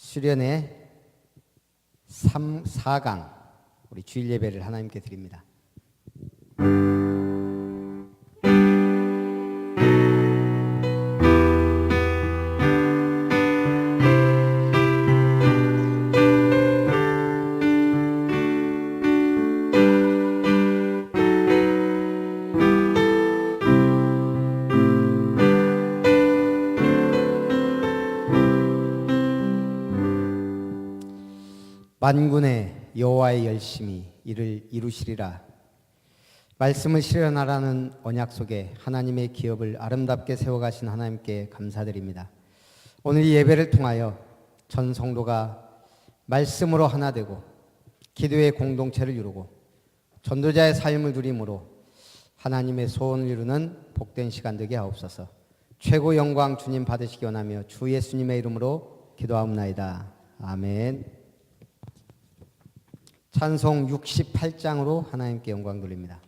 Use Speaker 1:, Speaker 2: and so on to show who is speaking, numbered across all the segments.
Speaker 1: 수련회 4강 우리 주일 예배를 하나님께 드립니다. 만군의 여호와의 열심히 이를 이루시리라. 말씀을 실현하라는 언약 속에 하나님의 기업을 아름답게 세워가신 하나님께 감사드립니다. 오늘 이 예배를 통하여 전 성도가 말씀으로 하나 되고 기도의 공동체를 이루고 전도자의 삶을 누림으로 하나님의 소원을 이루는 복된 시간 되게 하옵소서. 최고 영광 주님 받으시기 원하며 주 예수님의 이름으로 기도하옵나이다. 아멘. 찬송 68장으로 하나님께 영광 돌립니다.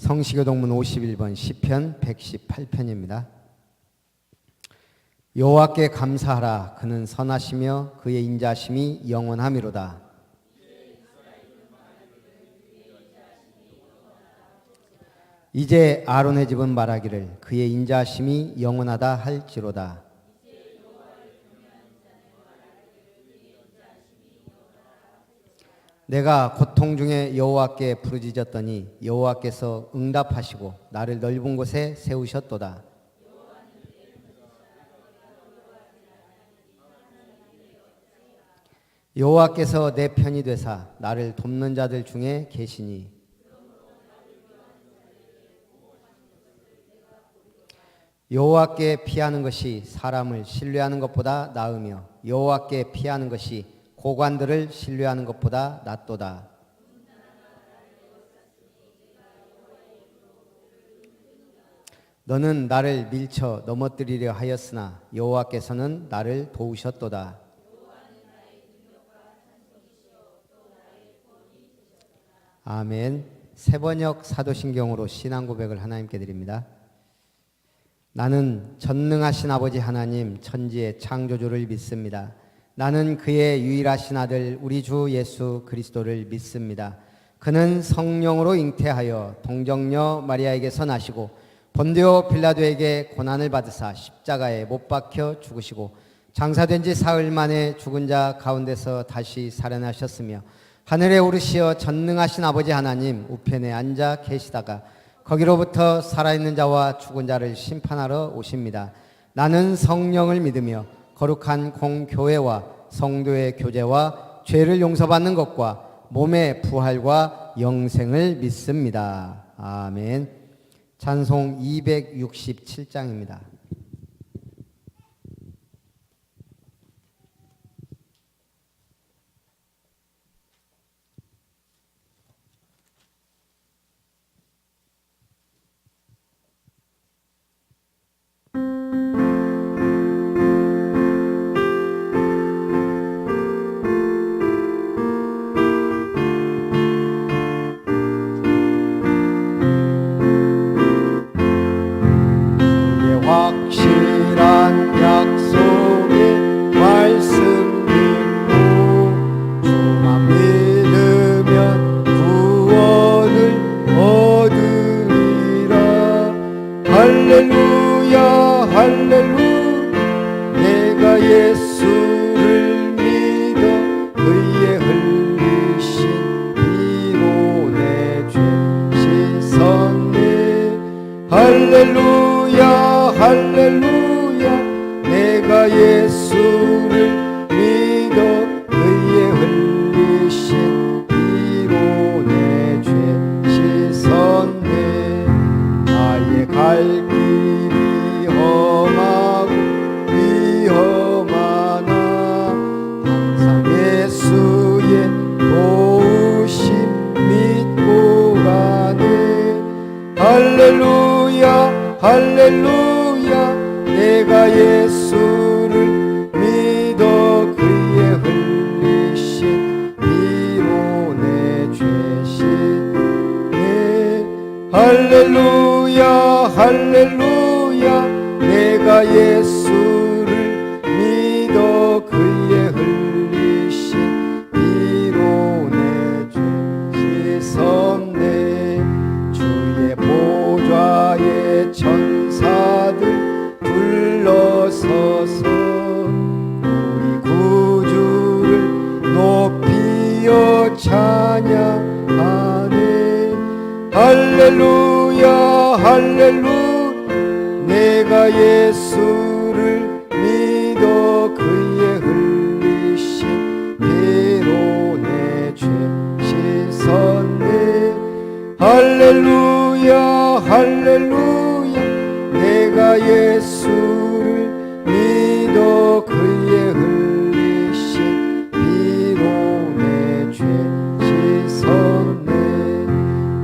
Speaker 1: 성시교동문 51번 시편 118편입니다. 여호와께 감사하라. 그는 선하시며 그의 인자심이 영원하미로다. 이제 아론의 집은 말하기를 그의 인자심이 영원하다 할지로다. 내가 고통 중에 여호와께 부르짖었더니 여호와께서 응답하시고 나를 넓은 곳에 세우셨도다. 여호와께서 내 편이 되사 나를 돕는 자들 중에 계시니 여호와께 피하는 것이 사람을 신뢰하는 것보다 나으며 여호와께 피하는 것이 고관들을 신뢰하는 것보다 낫도다. 너는 나를 밀쳐 넘어뜨리려 하였으나 여호와께서는 나를 도우셨도다. 아멘. 세번역 사도신경으로 신앙 고백을 하나님께 드립니다. 나는 전능하신 아버지 하나님 천지의 창조주를 믿습니다. 나는 그의 유일하신 아들 우리 주 예수 그리스도를 믿습니다. 그는 성령으로 잉태하여 동정녀 마리아에게서 나시고 본디오 빌라도에게 고난을 받으사 십자가에 못 박혀 죽으시고 장사된 지 사흘 만에 죽은 자 가운데서 다시 살아나셨으며 하늘에 오르시어 전능하신 아버지 하나님 우편에 앉아 계시다가 거기로부터 살아있는 자와 죽은 자를 심판하러 오십니다. 나는 성령을 믿으며 거룩한 공교회와 성도의 교제와 죄를 용서받는 것과 몸의 부활과 영생을 믿습니다. 아멘. 찬송 267장입니다. 확실한 약속의 말씀 듣고 주만 믿으면 구원을 얻으리라. 할렐루야 할렐루야 내가 예수를 믿어 그의 흘리신 피로 내 죄 씻었네. 할렐루야 할렐루야 내가 예수를 믿어 그의 흘리신 피로 내 죄 씻었네. 나의 갈 길이 험하고 위험하나 항상 예수의 도우심 믿고 가네. 할렐루야 할렐루야 내가 예수를 믿어 그의 흘리신 피로 내 죄 씻네. 할렐루야 할렐루야 내가 예수를 믿어 그의 흘리신 피로 내 죄 씻었네. 주의 보좌에 천사들 둘러서서 우리 구주를 높이어 찬양하네. 할렐루야 할렐루야 내가 예수를 믿어 그의 흘리신 피로 내 죄 씻었네. 할렐루야 할렐루야 내가 예수를 믿어 그의 흘리신 피로 내 죄 씻었네.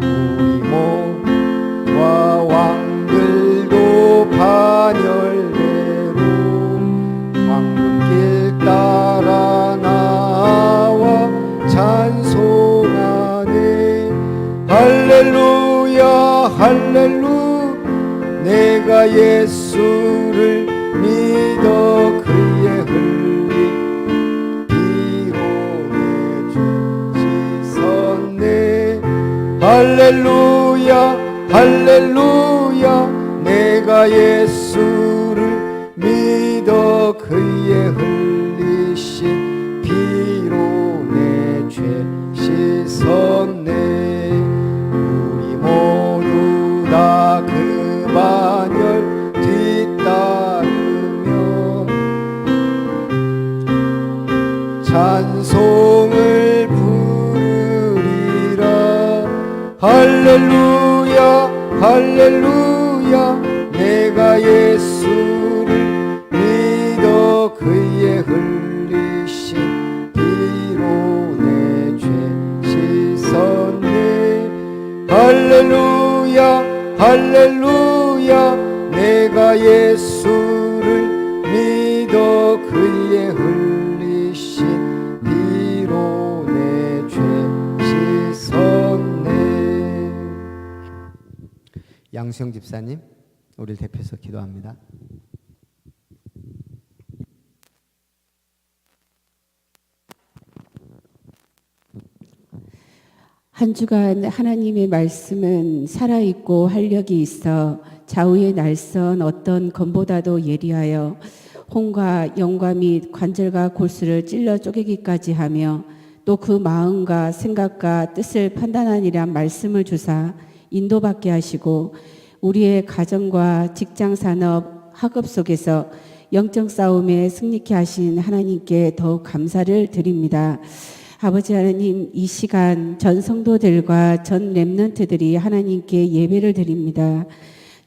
Speaker 1: 우리 모두와 왕들도 반열대로 황금길 따라 나와 찬송하네. 할렐루야 할렐루야 내가 예수를 믿어 그의 흘린 피로 내 죄 씻었네. 할렐루야 할렐루야 내가 예수를 믿어 그의 흘리신 피로 내 죄 씻었네. 모두 다 그 반열 뒤따르며 찬송을 부르리라. 할렐루야 할렐루야 내가 예수를 믿어 그의 흘리신 피로 내 죄 씻었네. 할렐루야 할렐루야 양수영 집사님, 우리를 대표해서 기도합니다.
Speaker 2: 한 주간 하나님의 말씀은 살아있고 활력이 있어 좌우의 날선 어떤 검보다도 예리하여 혼과 영과 및 관절과 골수를 찔러 쪼개기까지 하며 또 그 마음과 생각과 뜻을 판단하니란 말씀을 주사 인도받게 하시고 우리의 가정과 직장 산업 학업 속에서 영적 싸움에 승리케 하신 하나님께 더욱 감사를 드립니다. 아버지 하나님, 이 시간 전 성도들과 전 렘넌트들이 하나님께 예배를 드립니다.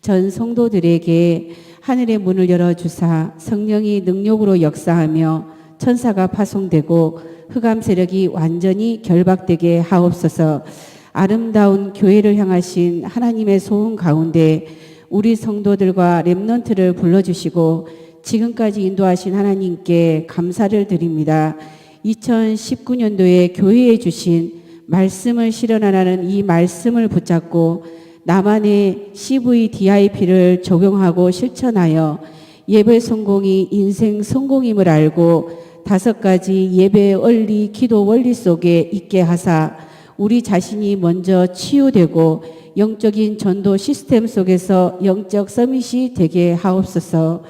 Speaker 2: 전 성도들에게 하늘의 문을 열어주사 성령이 능력으로 역사하며 천사가 파송되고 흑암 세력이 완전히 결박되게 하옵소서. 아름다운 교회를 향하신 하나님의 소원 가운데 우리 성도들과 렘넌트를 불러주시고 지금까지 인도하신 하나님께 감사를 드립니다. 2019년도에 교회에 주신 말씀을 실현하라는 이 말씀을 붙잡고 나만의 CVDIP를 적용하고 실천하여 예배 성공이 인생 성공임을 알고 5가지 예배 원리, 기도 원리 속에 있게 하사 우리 자신이 먼저 치유되고 영적인 전도 시스템 속에서 영적 서밋이 되게 하옵소서.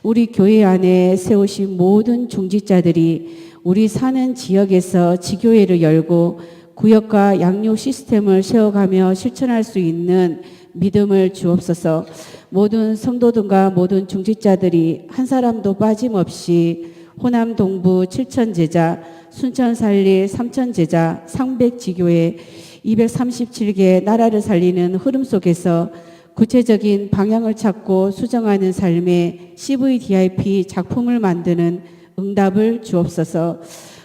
Speaker 2: 우리 교회 안에 세우신 모든 중직자들이 우리 사는 지역에서 지교회를 열고 구역과 양육 시스템을 세워가며 실천할 수 있는 믿음을 주옵소서. 모든 성도들과 모든 중직자들이 한 사람도 빠짐없이 호남 동부 7천제자, 순천 살릴 3천제자, 상백지교회 237개 나라를 살리는 흐름 속에서 구체적인 방향을 찾고 수정하는 삶의 CVDIP 작품을 만드는 응답을 주옵소서.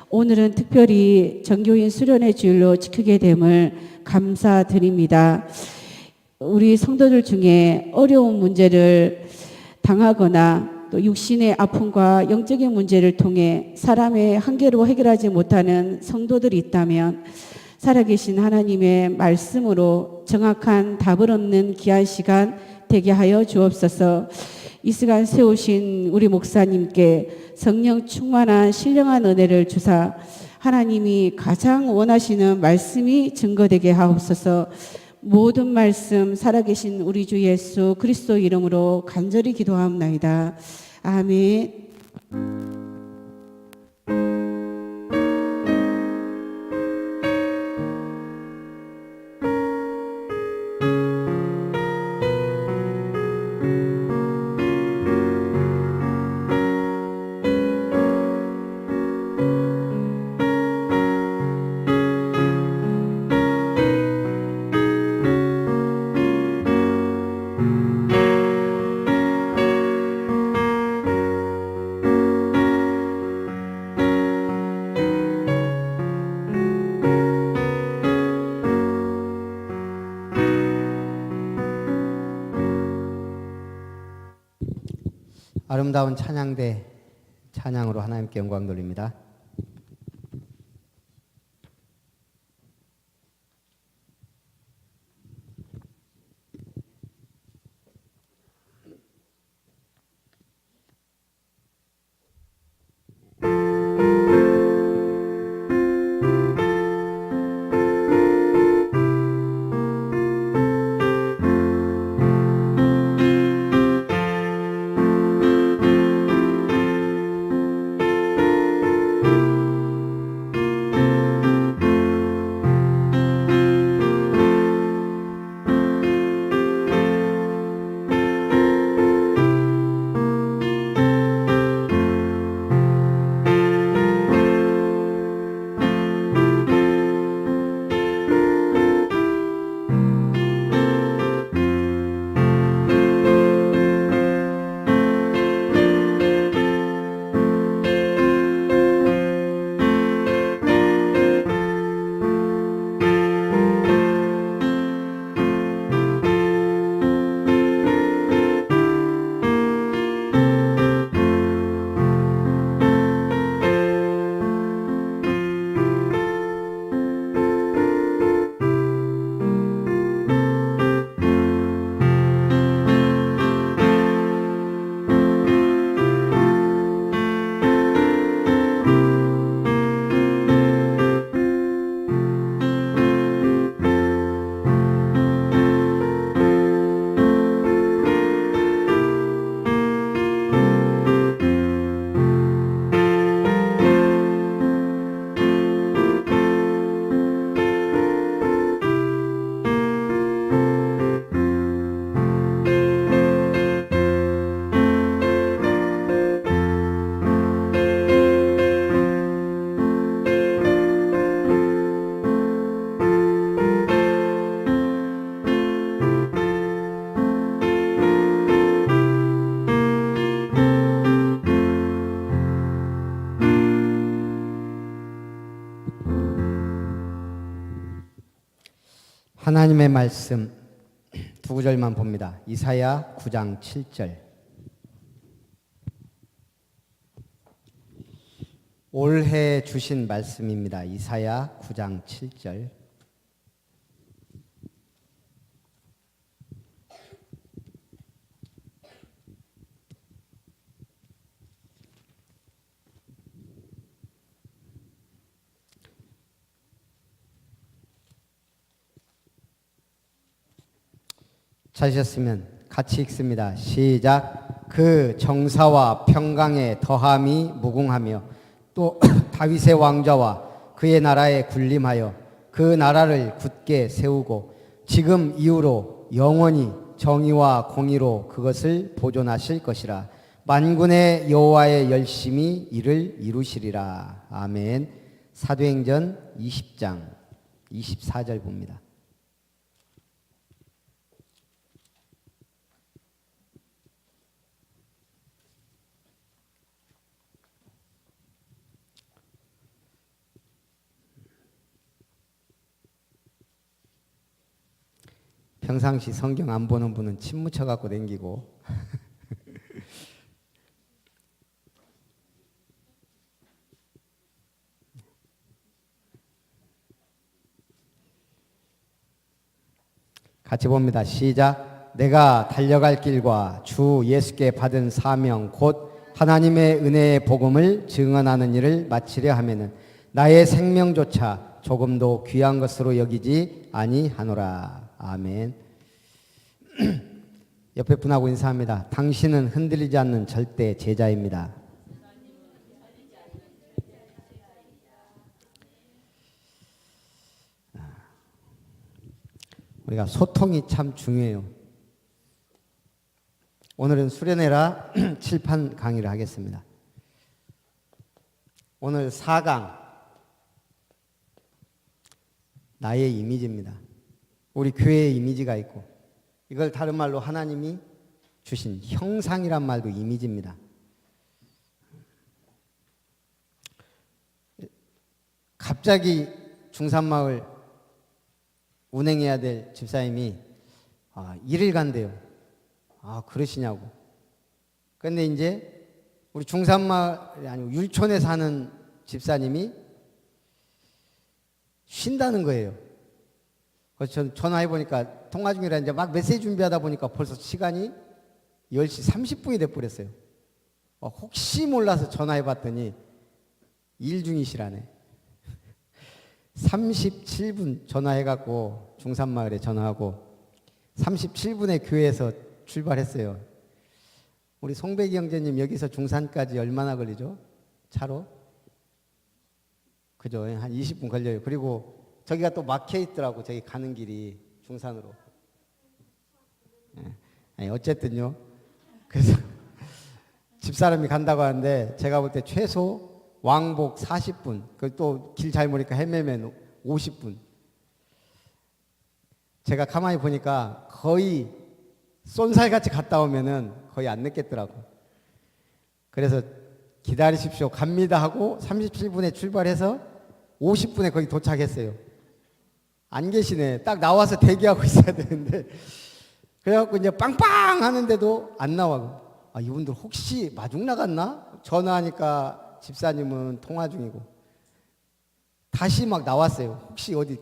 Speaker 2: 오늘은 특별히 정교인 수련의 주일로 지키게 됨을 감사드립니다. 우리 성도들 중에 어려운 문제를 당하거나 또 육신의 아픔과 영적인 문제를 통해 사람의 한계로 해결하지 못하는 성도들이 있다면 살아계신 하나님의 말씀으로 정확한 답을 얻는 귀한 시간 되게 하여 주옵소서. 이 시간 세우신 우리 목사님께 성령 충만한 신령한 은혜를 주사 하나님이 가장 원하시는 말씀이 증거되게 하옵소서. 모든 말씀 살아계신 우리 주 예수 그리스도 이름으로 간절히 기도하옵나이다. 아멘.
Speaker 1: 아름다운 찬양대 찬양으로 하나님께 영광 돌립니다. 하나님의 말씀 두 구절만 봅니다. 이사야 9장 7절. 올해 주신 말씀입니다. 이사야 9장 7절. 찾으셨으면 같이 읽습니다. 시작. 그 정사와 평강의 더함이 무궁하며 또 다윗의 왕좌와 그의 나라에 군림하여 그 나라를 굳게 세우고 지금 이후로 영원히 정의와 공의로 그것을 보존하실 것이라. 만군의 여호와의 열심히 이를 이루시리라. 아멘. 사도행전 20장 24절 봅니다. 평상시 성경 안 보는 분은 침 묻혀갖고 댕기고 같이 봅니다. 시작. 내가 달려갈 길과 주 예수께 받은 사명 곧 하나님의 은혜의 복음을 증언하는 일을 마치려 하면은 나의 생명조차 조금도 귀한 것으로 여기지 아니하노라. 아멘. 옆에 분하고 인사합니다. 당신은 흔들리지 않는 절대 제자입니다. 우리가 소통이 참 중요해요. 오늘은 수련회라 칠판 강의를 하겠습니다. 오늘 4강 나의 이미지입니다. 우리 교회의 이미지가 있고 이걸 다른 말로 하나님이 주신 형상이란 말도 이미지입니다. 갑자기 중산마을 운행해야 될 집사님이 일을 간대요. 그러시냐고. 그런데 이제 우리 중산마을이 아니고 율촌에 사는 집사님이 쉰다는 거예요. 그래서 전 전화해 보니까 통화 중이라 이제 막 메시지 준비하다 보니까 벌써 시간이 10시 30분이 돼 버렸어요. 혹시 몰라서 전화해 봤더니 일 중이시라네. 37분 전화해 갖고 중산마을에 전화하고 37분에 교회에서 출발했어요. 우리 송백이 형제님 여기서 중산까지 얼마나 걸리죠? 차로? 그죠? 한 20분 걸려요. 그리고 저기가 또 막혀 있더라고. 저기 가는 길이 중산으로. 어쨌든요. 그래서 집사람이 간다고 하는데 제가 볼 때 최소 왕복 40분. 그 또 길 잘 모르니까 헤매면 50분. 제가 가만히 보니까 거의 쏜살같이 갔다 오면은 거의 안 늦겠더라고. 그래서 기다리십시오. 갑니다 하고 37분에 출발해서 50분에 거기 도착했어요. 안 계시네. 딱 나와서 대기하고 있어야 되는데 그래갖고 이제 빵빵 하는데도 안 나와. 이분들 혹시 마중 나갔나? 전화하니까 집사님은 통화 중이고 다시 막 나왔어요. 혹시 어디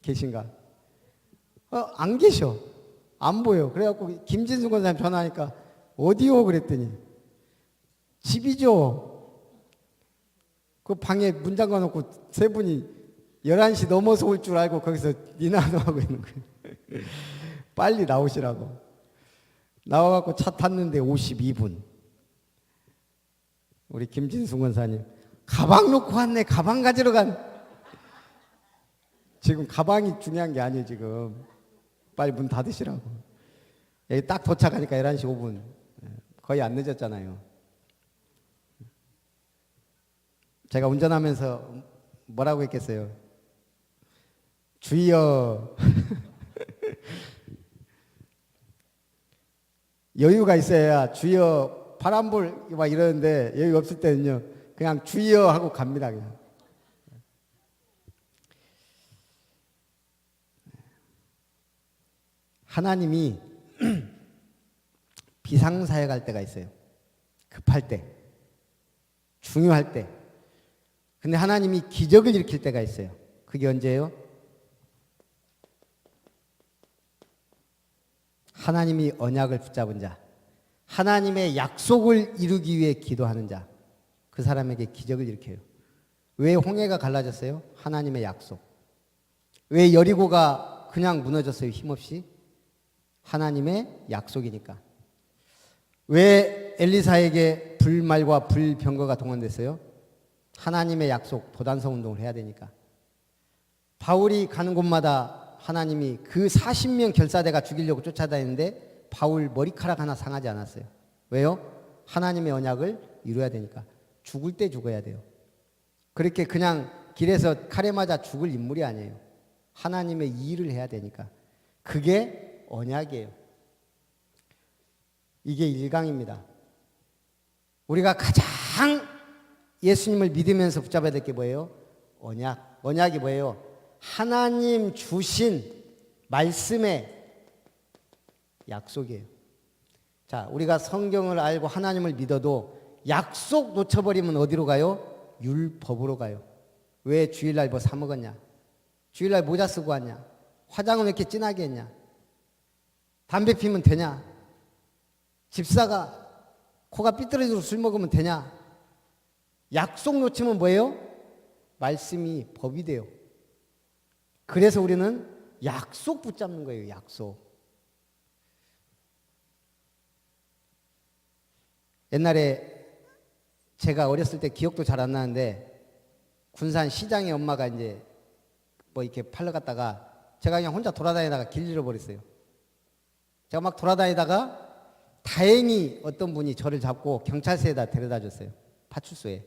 Speaker 1: 계신가? 안 계셔. 안 보여. 그래갖고 김진수 권사님 전화하니까 어디요? 그랬더니 집이죠. 그 방에 문 잠가놓고 세 분이 11시 넘어서 올 줄 알고 거기서 니나노하고 있는 거예요. 빨리 나오시라고. 나와갖고 차 탔는데 52분. 우리 김진수 권사님 가방 놓고 왔네. 가방 가지러 간. 지금 가방이 중요한 게 아니에요. 지금 빨리 문 닫으시라고. 여기 딱 도착하니까 11시 5분. 거의 안 늦었잖아요. 제가 운전하면서 뭐라고 했겠어요? 주여. 여유가 있어야 주여 파란불 막 이러는데 여유 없을 때는요 그냥 주여 하고 갑니다. 그냥. 하나님이 비상사에 갈 때가 있어요. 급할 때, 중요할 때. 근데 하나님이 기적을 일으킬 때가 있어요. 그게 언제예요? 하나님이 언약을 붙잡은 자, 하나님의 약속을 이루기 위해 기도하는 자, 그 사람에게 기적을 일으켜요. 왜 홍해가 갈라졌어요? 하나님의 약속. 왜 여리고가 그냥 무너졌어요? 힘없이? 하나님의 약속이니까. 왜 엘리사에게 불말과 불병거가 동원됐어요? 하나님의 약속, 도단성 운동을 해야 되니까. 바울이 가는 곳마다 하나님이 그 40명 결사대가 죽이려고 쫓아다니는데 바울 머리카락 하나 상하지 않았어요. 왜요? 하나님의 언약을 이루어야 되니까. 죽을 때 죽어야 돼요. 그렇게 그냥 길에서 칼에 맞아 죽을 인물이 아니에요. 하나님의 일을 해야 되니까. 그게 언약이에요. 이게 1강입니다. 우리가 가장 예수님을 믿으면서 붙잡아야 될 게 뭐예요? 언약. 언약이 뭐예요? 하나님 주신 말씀의 약속이에요. 자, 우리가 성경을 알고 하나님을 믿어도 약속 놓쳐버리면 어디로 가요? 율법으로 가요. 왜 주일날 뭐 사 먹었냐? 주일날 모자 쓰고 왔냐? 화장은 왜 이렇게 진하게 했냐? 담배 피면 되냐? 집사가 코가 삐뚤어지도록 술 먹으면 되냐? 약속 놓치면 뭐예요? 말씀이 법이 돼요. 그래서 우리는 약속 붙잡는 거예요. 약속. 옛날에 제가 어렸을 때 기억도 잘 안 나는데 군산 시장에 엄마가 이제 뭐 이렇게 팔러 갔다가 제가 그냥 혼자 돌아다니다가 길 잃어버렸어요. 제가 막 돌아다니다가 다행히 어떤 분이 저를 잡고 경찰서에다 데려다 줬어요. 파출소에.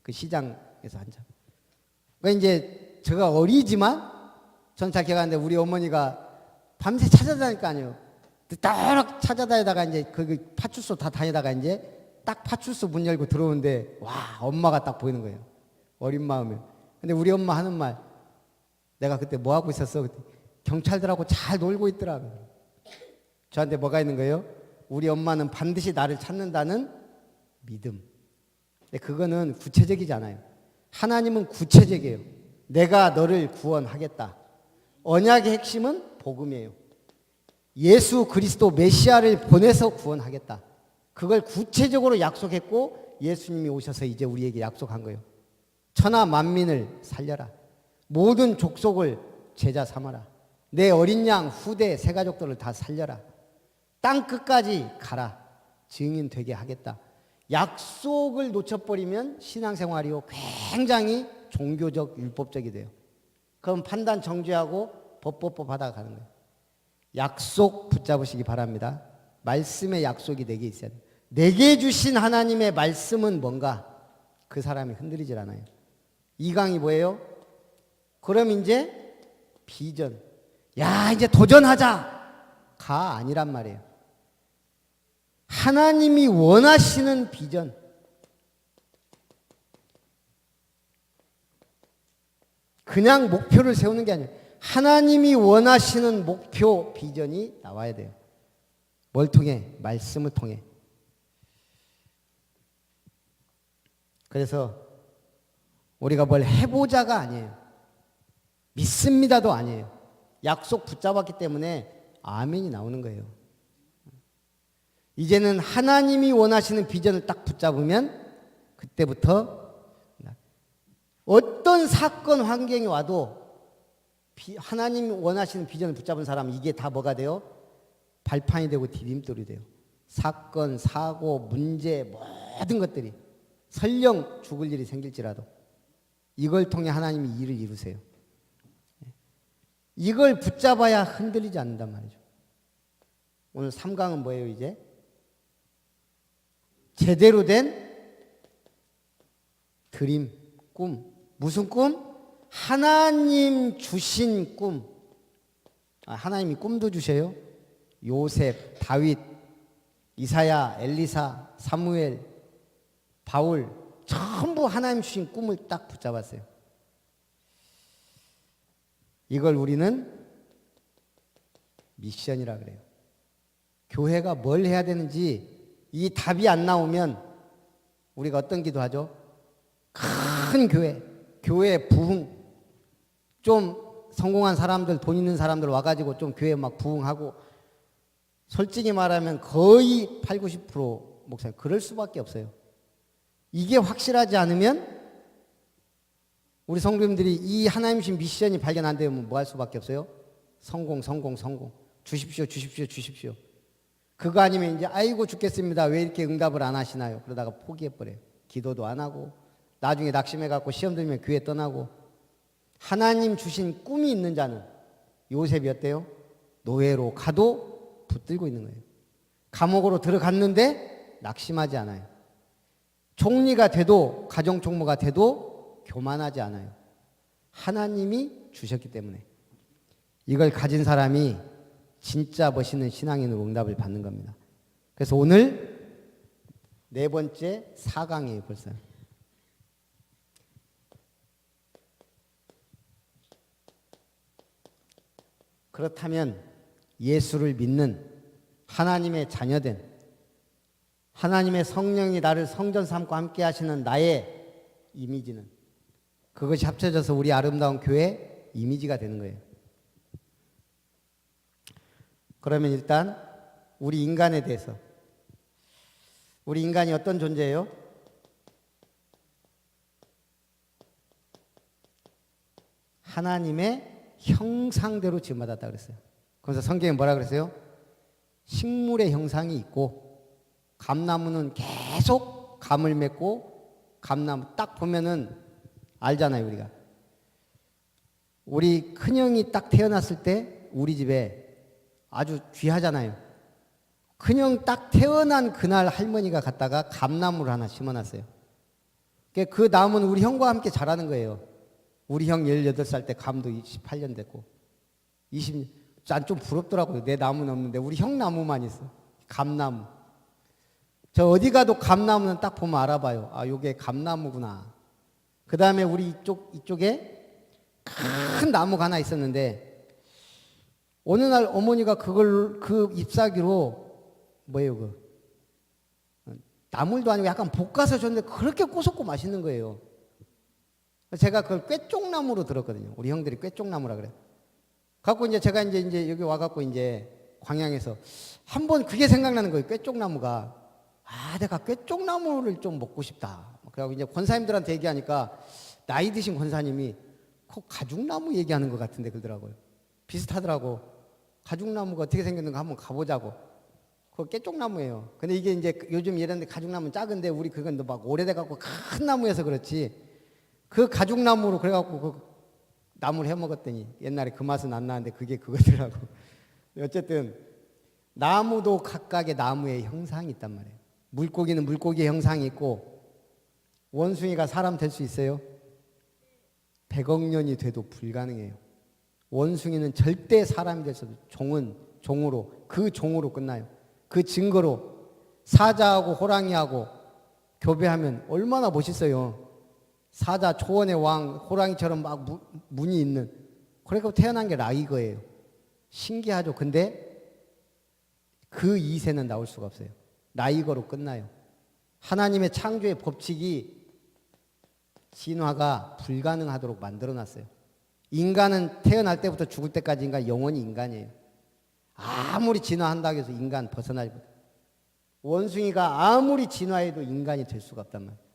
Speaker 1: 그 시장에서 한참. 그러니까 이제 제가 어리지만 전 잘 기억하는데 우리 어머니가 밤새 찾아다닐 거 아니에요. 따락 찾아다니다가 이제 그 파출소 다 다니다가 이제 딱 파출소 문 열고 들어오는데 와, 엄마가 딱 보이는 거예요. 어린 마음에. 근데 우리 엄마 하는 말, 내가 그때 뭐 하고 있었어? 그때 경찰들하고 잘 놀고 있더라고요. 저한테 뭐가 있는 거예요? 우리 엄마는 반드시 나를 찾는다는 믿음. 근데 그거는 구체적이지 않아요. 하나님은 구체적이에요. 내가 너를 구원하겠다. 언약의 핵심은 복음이에요. 예수 그리스도 메시아를 보내서 구원하겠다. 그걸 구체적으로 약속했고 예수님이 오셔서 이제 우리에게 약속한 거예요. 천하 만민을 살려라. 모든 족속을 제자 삼아라. 내 어린 양 후대 세 가족들을 다 살려라. 땅 끝까지 가라. 증인 되게 하겠다. 약속을 놓쳐버리면 신앙생활이요 굉장히 종교적 율법적이 돼요. 그럼 판단 정죄하고 법법법 하다가 가는 거예요. 약속 붙잡으시기 바랍니다. 말씀의 약속이 내게 있어야 돼요. 내게 주신 하나님의 말씀은 뭔가? 그 사람이 흔들리질 않아요. 이 강이 뭐예요? 그럼 이제 비전. 야, 이제 도전하자가 아니란 말이에요. 하나님이 원하시는 비전. 그냥 목표를 세우는 게 아니에요. 하나님이 원하시는 목표, 비전이 나와야 돼요. 뭘 통해? 말씀을 통해. 그래서 우리가 뭘 해보자가 아니에요. 믿습니다도 아니에요. 약속 붙잡았기 때문에 아멘이 나오는 거예요. 이제는 하나님이 원하시는 비전을 딱 붙잡으면 그때부터 어떤 사건 환경이 와도 하나님이 원하시는 비전을 붙잡은 사람은 이게 다 뭐가 돼요? 발판이 되고 디딤돌이 돼요. 사건, 사고, 문제 모든 것들이 설령 죽을 일이 생길지라도 이걸 통해 하나님이 일을 이루세요. 이걸 붙잡아야 흔들리지 않는단 말이죠. 오늘 3강은 뭐예요 이제? 제대로 된 드림, 꿈. 무슨 꿈? 하나님 주신 꿈. 하나님이 꿈도 주셔요. 요셉, 다윗, 이사야, 엘리사, 사무엘, 바울 전부 하나님 주신 꿈을 딱 붙잡았어요. 이걸 우리는 미션이라 그래요. 교회가 뭘 해야 되는지 이 답이 안 나오면 우리가 어떤 기도하죠? 큰 교회 부흥, 좀 성공한 사람들, 돈 있는 사람들 와가지고 좀 교회 막 부흥하고, 솔직히 말하면 거의 8, 90% 목사님 그럴 수밖에 없어요. 이게 확실하지 않으면 우리 성도님들이 이 하나님 신 미션이 발견 안 되면 뭐 할 수밖에 없어요? 성공. 주십시오. 그거 아니면 이제 아이고 죽겠습니다. 왜 이렇게 응답을 안 하시나요? 그러다가 포기해버려요. 기도도 안 하고 나중에 낙심해갖고 시험 들면 교회 떠나고. 하나님 주신 꿈이 있는 자는 요셉이 어때요? 노예로 가도 붙들고 있는 거예요. 감옥으로 들어갔는데 낙심하지 않아요. 총리가 돼도 가정총무가 돼도 교만하지 않아요. 하나님이 주셨기 때문에. 이걸 가진 사람이 진짜 멋있는 신앙인으로 응답을 받는 겁니다. 그래서 오늘 4번째 4강이에요 벌써. 그렇다면 예수를 믿는 하나님의 자녀된, 하나님의 성령이 나를 성전 삼고 함께 하시는 나의 이미지는, 그것이 합쳐져서 우리 아름다운 교회 이미지가 되는 거예요. 그러면 일단 우리 인간에 대해서, 우리 인간이 어떤 존재예요? 하나님의 형상대로 지음받았다 그랬어요. 그래서 성경에 뭐라 그랬어요? 식물의 형상이 있고, 감나무는 계속 감을 맺고, 감나무 딱 보면은 알잖아요. 우리가 우리 큰형이 딱 태어났을 때 우리 집에 아주 귀하잖아요. 큰형 딱 태어난 그날 할머니가 갔다가 감나무를 하나 심어놨어요. 그 나무는 우리 형과 함께 자라는 거예요. 우리 형 18살 때 감도 18년 됐고 20년. 난 좀 부럽더라고요. 내 나무는 없는데 우리 형 나무만 있어. 감나무. 저 어디 가도 감나무는 딱 보면 알아봐요. 아, 요게 감나무구나. 그 다음에 우리 이쪽에 큰 나무가 하나 있었는데 어느 날 어머니가 그 잎사귀로 뭐예요, 나물도 아니고 약간 볶아서 줬는데 그렇게 고소고 맛있는 거예요. 제가 그걸 꾀쪽나무로 들었거든요. 우리 형들이 꾀쪽나무라 그래요. 갖고 이제 제가 이제 여기 와갖고 이제 광양에서 한번 그게 생각나는 거예요. 꾀쪽나무가. 아, 내가 꾀쪽나무를 좀 먹고 싶다. 그래갖고 이제 권사님들한테 얘기하니까 나이 드신 권사님이 그 가죽나무 얘기하는 것 같은데 그러더라고요. 비슷하더라고. 가죽나무가 어떻게 생겼는가 한번 가보자고. 그거 꾀쪽나무예요. 근데 이게 이제 요즘 이런데 가죽나무는 작은데 우리 그건 막 오래돼갖고 큰 나무여서 그렇지. 그 가죽나무로 그래갖고 그 나무를 해먹었더니 옛날에 그 맛은 안 나는데 그게 그거더라고. 어쨌든 나무도 각각의 나무의 형상이 있단 말이에요. 물고기는 물고기의 형상이 있고, 원숭이가 사람 될 수 있어요? 100억 년이 돼도 불가능해요. 원숭이는 절대 사람이 될 수 없어요. 종은 종으로, 그 종으로 끝나요. 그 증거로 사자하고 호랑이하고 교배하면 얼마나 멋있어요. 사자 초원의 왕, 호랑이처럼 막 문이 있는. 그래서 태어난 게 라이거예요. 신기하죠. 근데 그 2세는 나올 수가 없어요. 라이거로 끝나요. 하나님의 창조의 법칙이 진화가 불가능하도록 만들어놨어요. 인간은 태어날 때부터 죽을 때까지 인간 영원히 인간이에요. 아무리 진화한다고 해서 인간 벗어나지 못해요. 원숭이가 아무리 진화해도 인간이 될 수가 없단 말이에요.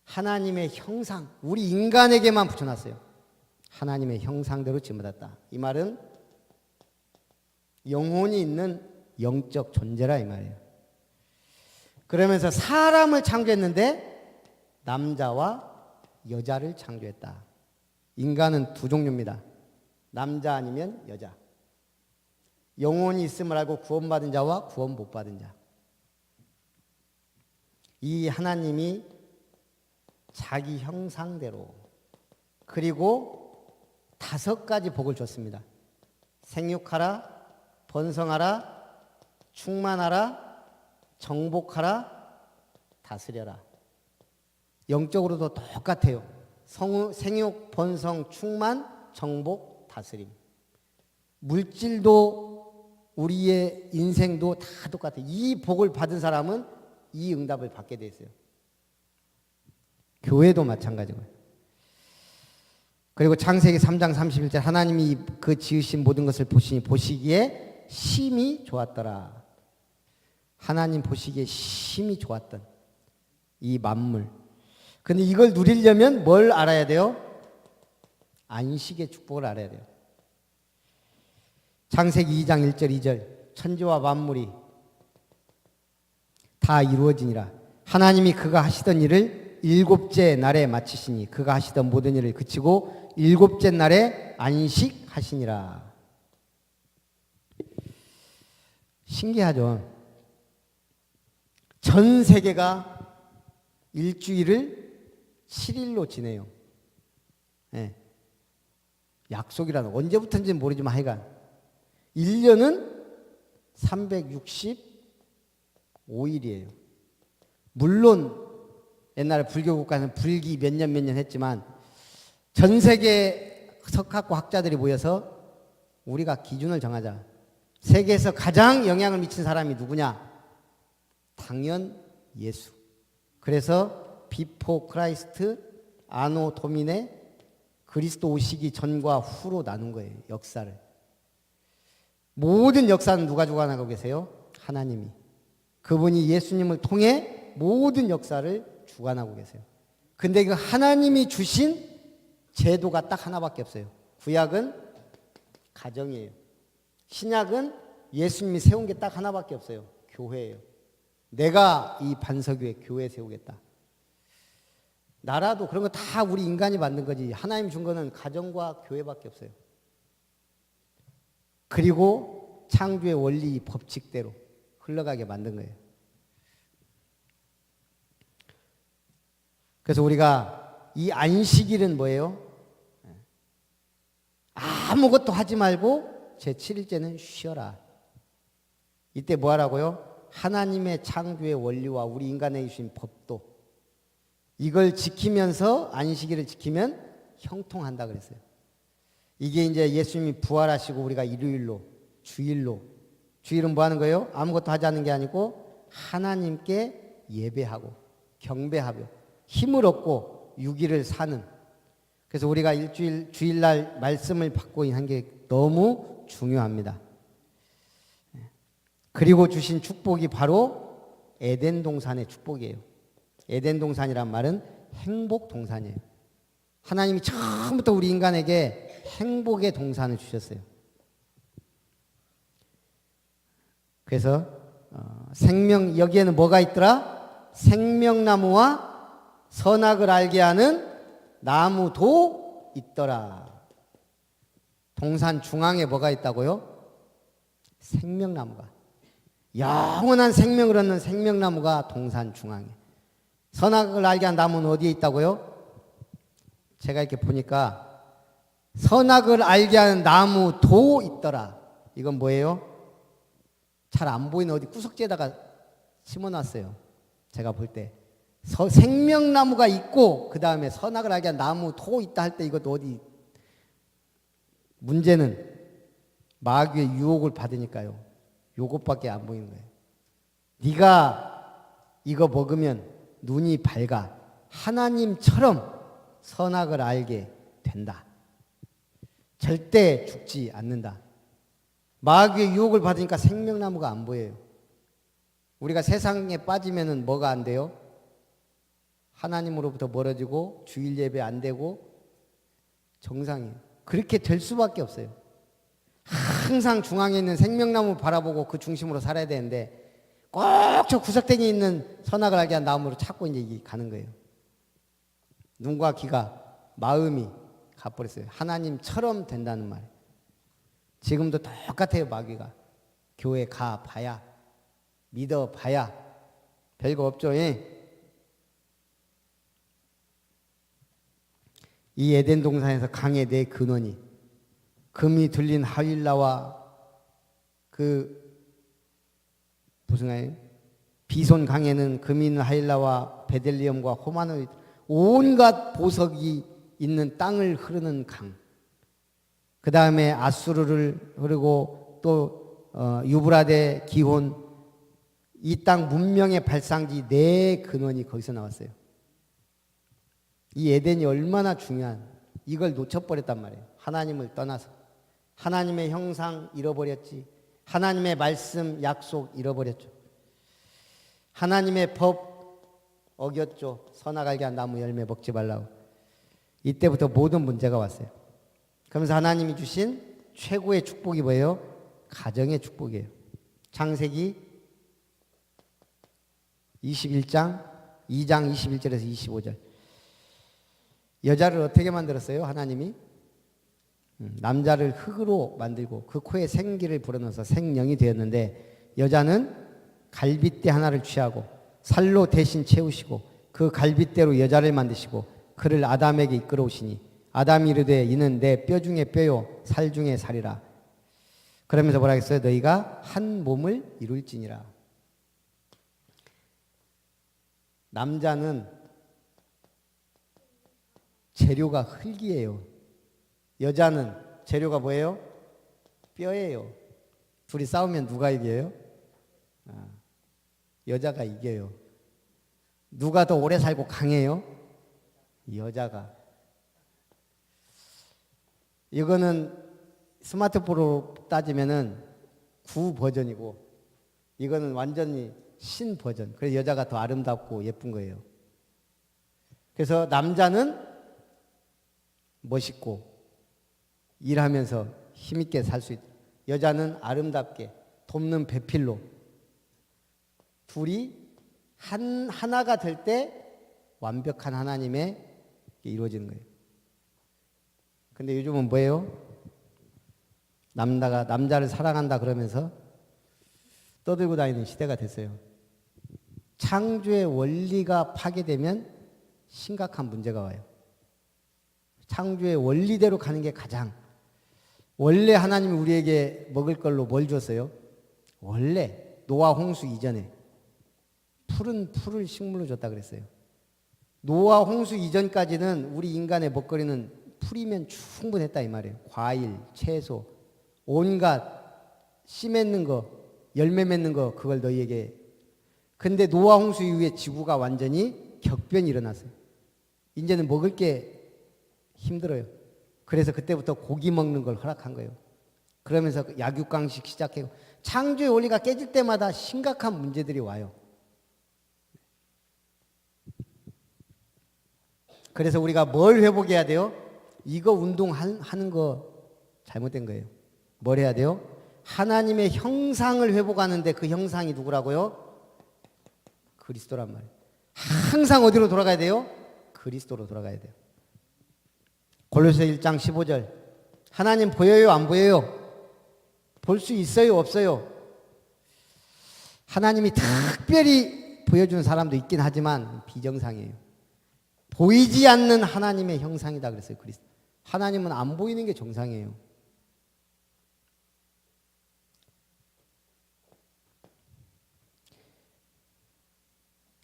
Speaker 1: 하나님의 형상, 우리 인간에게만 붙여놨어요. 하나님의 형상대로 지음받았다. 이 말은 영혼이 있는 영적 존재라 이 말이에요. 그러면서 사람을 창조했는데 남자와 여자를 창조했다. 인간은 두 종류입니다. 남자 아니면 여자. 영혼이 있음을 알고 구원받은 자와 구원 못 받은 자. 이 하나님이 자기 형상대로, 그리고 5가지 복을 줬습니다. 생육하라, 번성하라, 충만하라, 정복하라, 다스려라. 영적으로도 똑같아요. 생육, 번성, 충만, 정복, 다스림. 물질도 우리의 인생도 다 똑같아요. 이 복을 받은 사람은 이 응답을 받게 돼 있어요. 교회도 마찬가지고요. 그리고 창세기 3장 31절 하나님이 그 지으신 모든 것을 보시기에 심히 좋았더라. 하나님 보시기에 심히 좋았던 이 만물. 근데 이걸 누리려면 뭘 알아야 돼요? 안식의 축복을 알아야 돼요. 창세기 2장 1절 2절 천지와 만물이 다 이루어지니라. 하나님이 그가 하시던 일을 일곱째 날에 마치시니 그가 하시던 모든 일을 그치고 일곱째 날에 안식하시니라. 신기하죠? 전 세계가 일주일을 7일로 지내요. 네. 약속이라는 언제부터인지는 모르지만 하여간 1년은 365일이에요. 물론 옛날에 불교 국가는 불기 몇 년 했지만 전 세계 석학과 학자들이 모여서 우리가 기준을 정하자. 세계에서 가장 영향을 미친 사람이 누구냐? 당연 예수. 그래서 비포 크라이스트, 아노 도미네, 그리스도 오시기 전과 후로 나눈 거예요. 역사를. 모든 역사는 누가 주관하고 계세요? 하나님이. 그분이 예수님을 통해 모든 역사를 주관하고 계세요. 근데 그 하나님이 주신 제도가 딱 하나밖에 없어요. 구약은 가정이에요. 신약은 예수님이 세운 게 딱 하나밖에 없어요. 교회예요. 내가 이 반석위에 교회 세우겠다. 나라도 그런 거 다 우리 인간이 만든 거지. 하나님 준 거는 가정과 교회밖에 없어요. 그리고 창조의 원리 법칙대로 흘러가게 만든 거예요. 그래서 우리가 이 안식일은 뭐예요? 아무것도 하지 말고 제7일째는 쉬어라. 이때 뭐 하라고요? 하나님의 창조의 원리와 우리 인간에게 주신 법도 이걸 지키면서 안식일을 지키면 형통한다 그랬어요. 이게 이제 예수님이 부활하시고 우리가 일요일로 주일은 뭐 하는 거예요? 아무것도 하지 않는 게 아니고 하나님께 예배하고 경배하며 힘을 얻고 6일을 사는. 그래서 우리가 주일날 말씀을 받고 한 게 너무 중요합니다. 그리고 주신 축복이 바로 에덴 동산의 축복이에요. 에덴 동산이란 말은 행복 동산이에요. 하나님이 처음부터 우리 인간에게 행복의 동산을 주셨어요. 그래서 생명, 여기에는 뭐가 있더라? 생명나무와 선악을 알게 하는 나무도 있더라. 동산 중앙에 뭐가 있다고요? 생명나무가. 영원한 생명을 얻는 생명나무가 동산 중앙에. 선악을 알게 한 나무는 어디에 있다고요? 제가 이렇게 보니까 선악을 알게 하는 나무도 있더라. 이건 뭐예요? 잘 안 보이는 어디 구석지에다가 심어놨어요. 제가 볼 때. 생명나무가 있고 그 다음에 선악을 알게 한 나무도 있다 할 때 이것도 어디. 문제는 마귀의 유혹을 받으니까요. 요것밖에 안 보이는 거예요. 네가 이거 먹으면 눈이 밝아. 하나님처럼 선악을 알게 된다. 절대 죽지 않는다. 마귀의 유혹을 받으니까 생명나무가 안 보여요. 우리가 세상에 빠지면은 뭐가 안 돼요? 하나님으로부터 멀어지고 주일 예배 안 되고 정상이에요. 그렇게 될 수밖에 없어요. 항상 중앙에 있는 생명나무 바라보고 그 중심으로 살아야 되는데 꼭 저 구석탱이에 있는 선악을 알게 한 나무로 찾고 이제 가는 거예요. 눈과 귀가 마음이 가버렸어요. 하나님처럼 된다는 말. 지금도 똑같아요. 마귀가. 교회 가봐야 믿어봐야 별거 없죠. 예? 이 에덴 동산에서 강의 네 근원이 금이 들린 하윌라와 무슨 강이에요? 비손 강에는 금이 있는 하윌라와 베델리엄과 호마노 온갖 보석이 있는 땅을 흐르는 강. 그 다음에 아수르를 흐르고 또 유브라데, 기혼, 이 땅 문명의 발상지 네 근원이 거기서 나왔어요. 이 에덴이 얼마나 중요한, 이걸 놓쳐버렸단 말이에요. 하나님을 떠나서. 하나님의 형상 잃어버렸지. 하나님의 말씀, 약속 잃어버렸죠. 하나님의 법 어겼죠. 선악 알게 한 나무 열매 먹지 말라고. 이때부터 모든 문제가 왔어요. 그러면서 하나님이 주신 최고의 축복이 뭐예요? 가정의 축복이에요. 창세기 21장 2장 21절에서 25절. 여자를 어떻게 만들었어요? 하나님이 남자를 흙으로 만들고 그 코에 생기를 불어넣어서 생령이 되었는데, 여자는 갈빗대 하나를 취하고 살로 대신 채우시고 그 갈빗대로 여자를 만드시고 그를 아담에게 이끌어 오시니, 아담이 이르되 이는 내 뼈 중에 뼈요 살 중에 살이라. 그러면서 뭐라 했어요? 너희가 한 몸을 이룰지니라. 남자는 재료가 흙이에요. 여자는 재료가 뭐예요? 뼈예요. 둘이 싸우면 누가 이겨요? 여자가 이겨요. 누가 더 오래 살고 강해요? 여자가. 이거는 스마트폰으로 따지면은 9 버전이고, 이거는 완전히 신 버전. 그래서 여자가 더 아름답고 예쁜 거예요. 그래서 남자는 멋있고 일하면서 힘있게 살 수 있다. 여자는 아름답게 돕는 배필로. 둘이 하나가 될 때 완벽한 하나님의 이루어지는 거예요. 근데 요즘은 뭐예요? 남자를 사랑한다 그러면서 떠들고 다니는 시대가 됐어요. 창조의 원리가 파괴되면 심각한 문제가 와요. 창조의 원리대로 가는 게 가장, 원래 하나님이 우리에게 먹을 걸로 뭘 줬어요? 원래 노아 홍수 이전에 풀을 식물로 줬다 그랬어요. 노아 홍수 이전까지는 우리 인간의 먹거리는 풀이면 충분했다 이 말이에요. 과일, 채소, 온갖 씨 맺는 거, 열매 맺는 거, 그걸 너희에게. 근데 노아 홍수 이후에 지구가 완전히 격변이 일어났어요. 이제는 먹을 게 힘들어요. 그래서 그때부터 고기 먹는 걸 허락한 거예요. 그러면서 약육강식 시작하고 창조의 원리가 깨질 때마다 심각한 문제들이 와요. 그래서 우리가 뭘 회복해야 돼요? 이거 운동하는 거 잘못된 거예요. 뭘 해야 돼요? 하나님의 형상을 회복하는데 그 형상이 누구라고요? 그리스도란 말이에요. 항상 어디로 돌아가야 돼요? 그리스도로 돌아가야 돼요. 골로새 1장 15절. 하나님 보여요? 안 보여요? 볼 수 있어요? 없어요? 하나님이 특별히 보여주는 사람도 있긴 하지만 비정상이에요. 보이지 않는 하나님의 형상이다 그랬어요. 그리스도. 하나님은 안 보이는 게 정상이에요.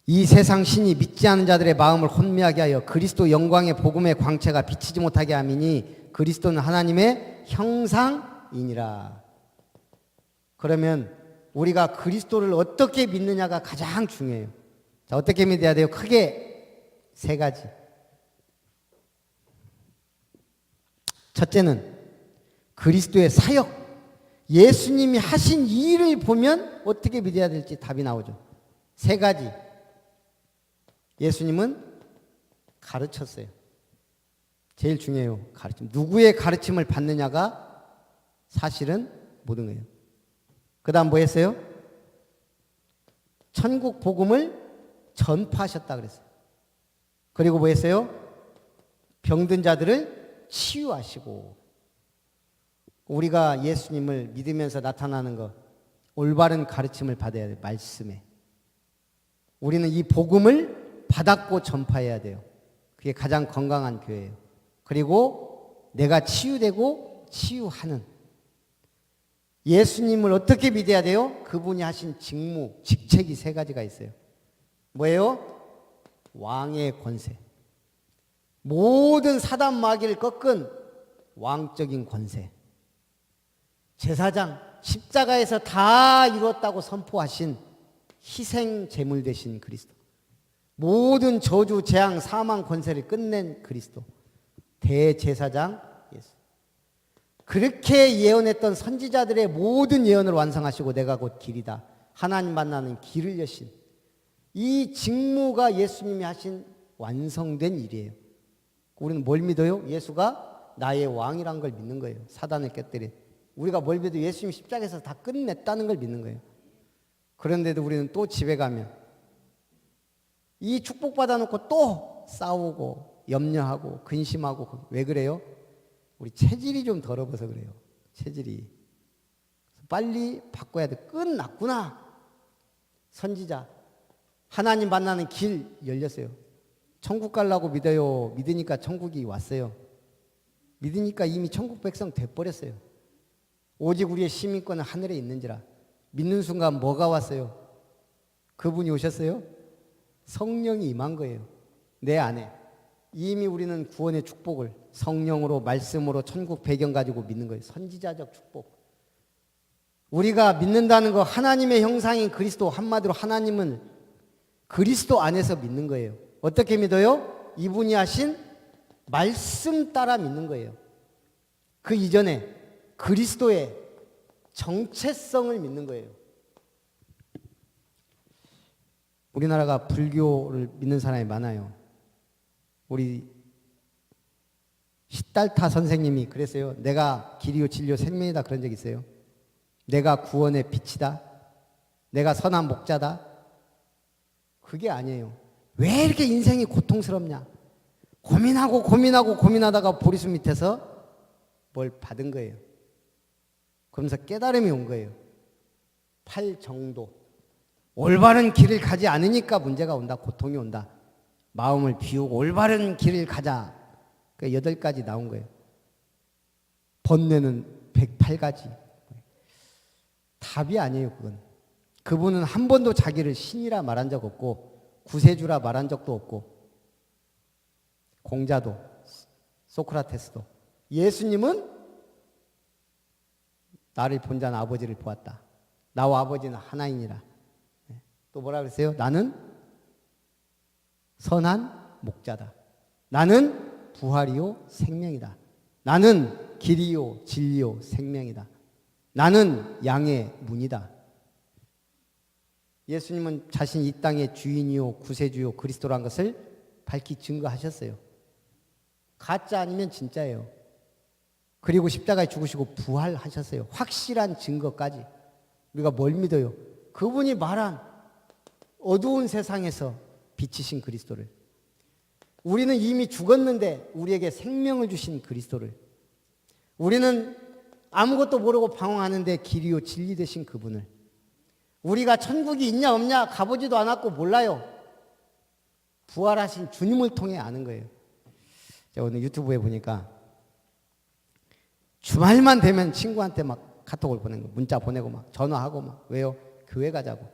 Speaker 1: 이 세상 신이 믿지 않는 자들의 마음을 혼미하게 하여 그리스도 영광의 복음의 광채가 비치지 못하게 함이니 그리스도는 하나님의 형상이니라. 그러면 우리가 그리스도를 어떻게 믿느냐가 가장 중요해요. 자, 어떻게 믿어야 돼요? 크게 3가지. 첫째는 그리스도의 사역, 예수님이 하신 일을 보면 어떻게 믿어야 될지 답이 나오죠. 3가지. 예수님은 가르쳤어요. 제일 중요해요. 가르침. 누구의 가르침을 받느냐가 사실은 모든 거예요. 그 다음 뭐 했어요? 천국 복음을 전파하셨다 그랬어요. 그리고 뭐 했어요? 병든 자들을 치유하시고. 우리가 예수님을 믿으면서 나타나는 것, 올바른 가르침을 받아야 돼요. 말씀에. 우리는 이 복음을 받았고 전파해야 돼요. 그게 가장 건강한 교회예요. 그리고 내가 치유되고 치유하는, 예수님을 어떻게 믿어야 돼요? 그분이 하신 직무, 직책이 3가지가 있어요. 뭐예요? 왕의 권세. 모든 사단 마귀를 꺾은 왕적인 권세. 제사장, 십자가에서 다 이뤘다고 선포하신 희생 제물 되신 그리스도. 모든 저주, 재앙, 사망, 권세를 끝낸 그리스도. 대제사장 예수. 그렇게 예언했던 선지자들의 모든 예언을 완성하시고 내가 곧 길이다. 하나님 만나는 길을 여신. 이 직무가 예수님이 하신 완성된 일이에요. 우리는 뭘 믿어요? 예수가 나의 왕이란 걸 믿는 거예요. 사단을 깨뜨린. 우리가 뭘 믿어요? 예수님이 십자가에서 다 끝냈다는 걸 믿는 거예요. 그런데도 우리는 또 집에 가면 이 축복받아 놓고 또 싸우고 염려하고 근심하고. 왜 그래요? 우리 체질이 좀 더러워서 그래요. 체질이. 빨리 바꿔야 돼. 끝났구나. 선지자. 하나님 만나는 길 열렸어요. 천국 가려고 믿어요. 믿으니까 천국이 왔어요. 믿으니까 이미 천국 백성 돼버렸어요. 오직 우리의 시민권은 하늘에 있는지라. 믿는 순간 뭐가 왔어요? 그분이 오셨어요? 성령이 임한 거예요. 내 안에. 이미 우리는 구원의 축복을 성령으로 말씀으로 천국 배경 가지고 믿는 거예요. 선지자적 축복. 우리가 믿는다는 거 하나님의 형상인 그리스도, 한마디로 하나님은 그리스도 안에서 믿는 거예요. 어떻게 믿어요? 이분이 하신 말씀 따라 믿는 거예요. 그 이전에 그리스도의 정체성을 믿는 거예요. 우리나라가 불교를 믿는 사람이 많아요. 우리 시달타 선생님이 그랬어요. 내가 길이요 진리요 생명이다 그런 적 있어요. 내가 구원의 빛이다. 내가 선한 목자다. 그게 아니에요. 왜 이렇게 인생이 고통스럽냐? 고민하다가 보리수 밑에서 뭘 받은 거예요. 그러면서 깨달음이 온 거예요. 팔정도. 올바른 길을 가지 않으니까 문제가 온다. 고통이 온다. 마음을 비우고 올바른 길을 가자. 그 8가지 나온 거예요. 번뇌는 108가지. 답이 아니에요, 그건. 그분은 한 번도 자기를 신이라 말한 적 없고 구세주라 말한 적도 없고 공자도 소크라테스도. 예수님은 나를 본 자는 아버지를 보았다. 나와 아버지는 하나이니라. 또 뭐라 그랬어요? 나는 선한 목자다. 나는 부활이요 생명이다. 나는 길이요 진리요 생명이다. 나는 양의 문이다. 예수님은 자신 이 땅의 주인이요 구세주요 그리스도라는 것을 밝히 증거하셨어요. 가짜 아니면 진짜예요. 그리고 십자가에 죽으시고 부활하셨어요. 확실한 증거까지. 우리가 뭘 믿어요? 그분이 말한 어두운 세상에서 비치신 그리스도를. 우리는 이미 죽었는데 우리에게 생명을 주신 그리스도를. 우리는 아무것도 모르고 방황하는데 길이요 진리 되신 그분을. 우리가 천국이 있냐 없냐 가보지도 않았고 몰라요. 부활하신 주님을 통해 아는 거예요. 제가 오늘 유튜브에 보니까 주말만 되면 친구한테 막 카톡을 보내는 거, 문자 보내고 막 전화하고 막. 왜요? 교회 가자고.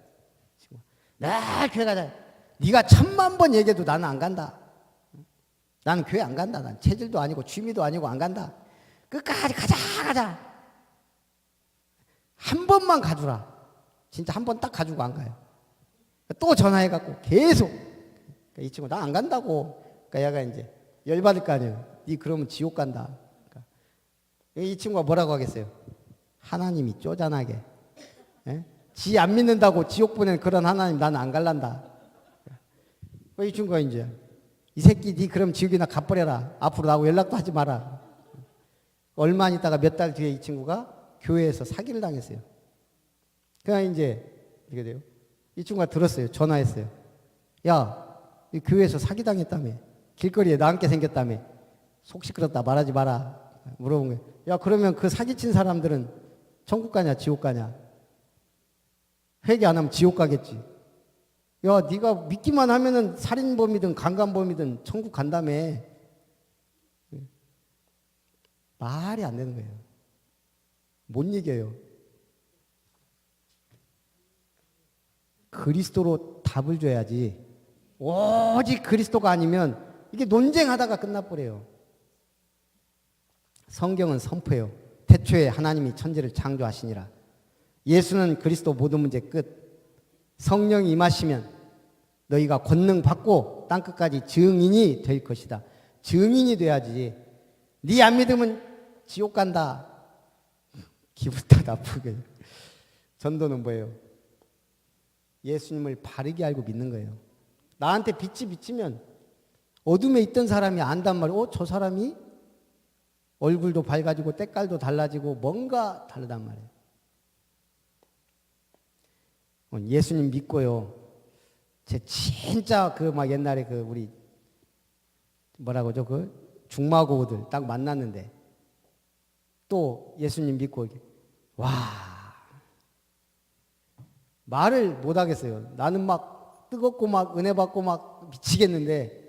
Speaker 1: 나 교회 가자. 네가 1000만 번 얘기해도 나는 안 간다. 나는 교회 안 간다. 난 체질도 아니고 취미도 아니고 안 간다. 끝까지 가자. 한 번만 가주라. 진짜 한 번 딱 가지고 안 가요. 또 전화해갖고 계속. 이 친구 나 안 간다고. 그러니까 얘가 이제 열받을 거 아니에요. 네 그러면 지옥 간다. 그러니까 이 친구가 뭐라고 하겠어요? 하나님이 쪼잔하게. 지 안 믿는다고 지옥 보낸 그런 하나님 나는 안 갈란다. 이 친구가 이제 이 새끼 네 그럼 지옥이나 가버려라. 앞으로 나하고 연락도 하지 마라. 얼마 안 있다가 몇 달 뒤에 이 친구가 교회에서 사기를 당했어요. 그냥 이제 어떻게 돼요? 이 친구가 들었어요. 전화했어요. 야, 이 교회에서 사기당했다며. 길거리에 나앉게 생겼다며. 속 시끄럽다 말하지 마라. 물어본 거예요. 야, 그러면 그 사기친 사람들은 천국 가냐 지옥 가냐? 회개 안 하면 지옥 가겠지. 야, 네가 믿기만 하면은 살인범이든 강간범이든 천국 간다며. 말이 안 되는 거예요. 못 이겨요. 그리스도로 답을 줘야지. 오직 그리스도가 아니면 이게 논쟁하다가 끝나버려요. 성경은 선포해요. 태초에 하나님이 천지를 창조하시니라. 예수는 그리스도 모든 문제 끝. 성령이 임하시면 너희가 권능 받고 땅끝까지 증인이 될 것이다. 증인이 돼야지. 네 안 믿으면 지옥 간다. 기분 다 나쁘게. 전도는 뭐예요? 예수님을 바르게 알고 믿는 거예요. 나한테 빛이 비치면 어둠에 있던 사람이 안단 말이에요. 저 사람이 얼굴도 밝아지고 때깔도 달라지고 뭔가 다르단 말이에요. 예수님 믿고요. 제 진짜 그 막 옛날에 그 우리 뭐라고 하죠? 그 중마고우들 딱 만났는데 또 예수님 믿고 와 말을 못 하겠어요. 나는 막 뜨겁고 막 은혜 받고 막 미치겠는데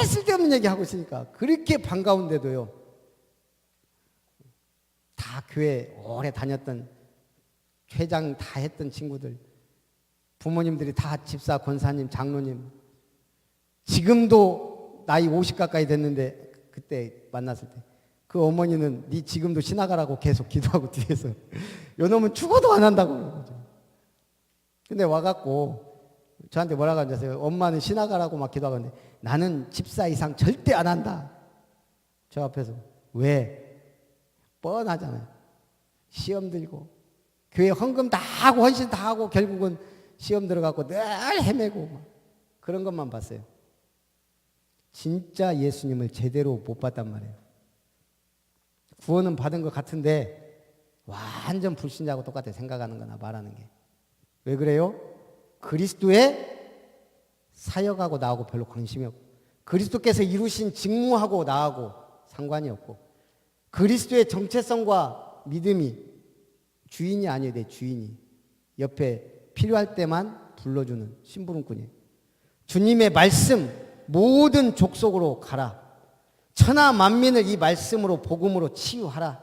Speaker 1: 쓸데없는 얘기 하고 있으니까 그렇게 반가운데도요. 다 교회 오래 다녔던 회장 다 했던 친구들, 부모님들이 다 집사, 권사님, 장로님, 지금도 나이 50 가까이 됐는데 그때 만났을 때 그 어머니는 네 지금도 신학하라고 계속 기도하고 뒤에서 요놈은 죽어도 안 한다고 그러죠. 근데 와갖고 저한테 뭐라고 하셨어요? 엄마는 신학하라고 막 기도하고 있는데 나는 집사 이상 절대 안 한다. 저 앞에서. 왜? 뻔하잖아요. 시험 들고 교회 헌금 다 하고 헌신 다 하고 결국은 시험 들어가고 늘 헤매고 막 그런 것만 봤어요. 진짜 예수님을 제대로 못 봤단 말이에요. 구원은 받은 것 같은데 완전 불신자하고 똑같아 생각하는 거나 말하는 게. 왜 그래요? 그리스도의 사역하고 나하고 별로 관심이 없고 그리스도께서 이루신 직무하고 나하고 상관이 없고 그리스도의 정체성과 믿음이 주인이 아니에요. 내 주인이 옆에 필요할 때만 불러주는 심부름꾼이에요. 주님의 말씀 모든 족속으로 가라. 천하 만민을 이 말씀으로 복음으로 치유하라.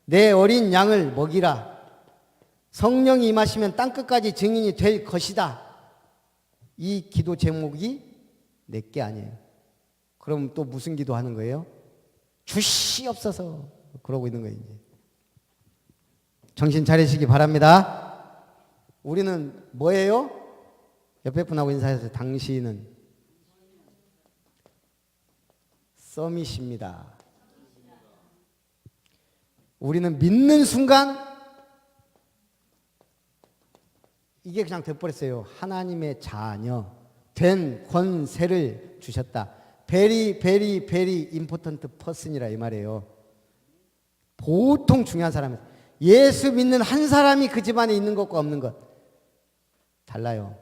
Speaker 1: 내 어린 양을 먹이라. 성령이 임하시면 땅끝까지 증인이 될 것이다. 이 기도 제목이 내게 아니에요. 그럼 또 무슨 기도하는 거예요? 주시옵소서 그러고 있는 거예요. 이제. 정신 차리시기 바랍니다. 우리는 뭐예요? 옆에 분하고 인사해서 당신은 서밋입니다. 우리는 믿는 순간 이게 그냥 돼버렸어요. 하나님의 자녀 된 권세를 주셨다. very very very important person이라 이 말이에요. 보통 중요한 사람이에요. 예수 믿는 한 사람이 그 집안에 있는 것과 없는 것 달라요.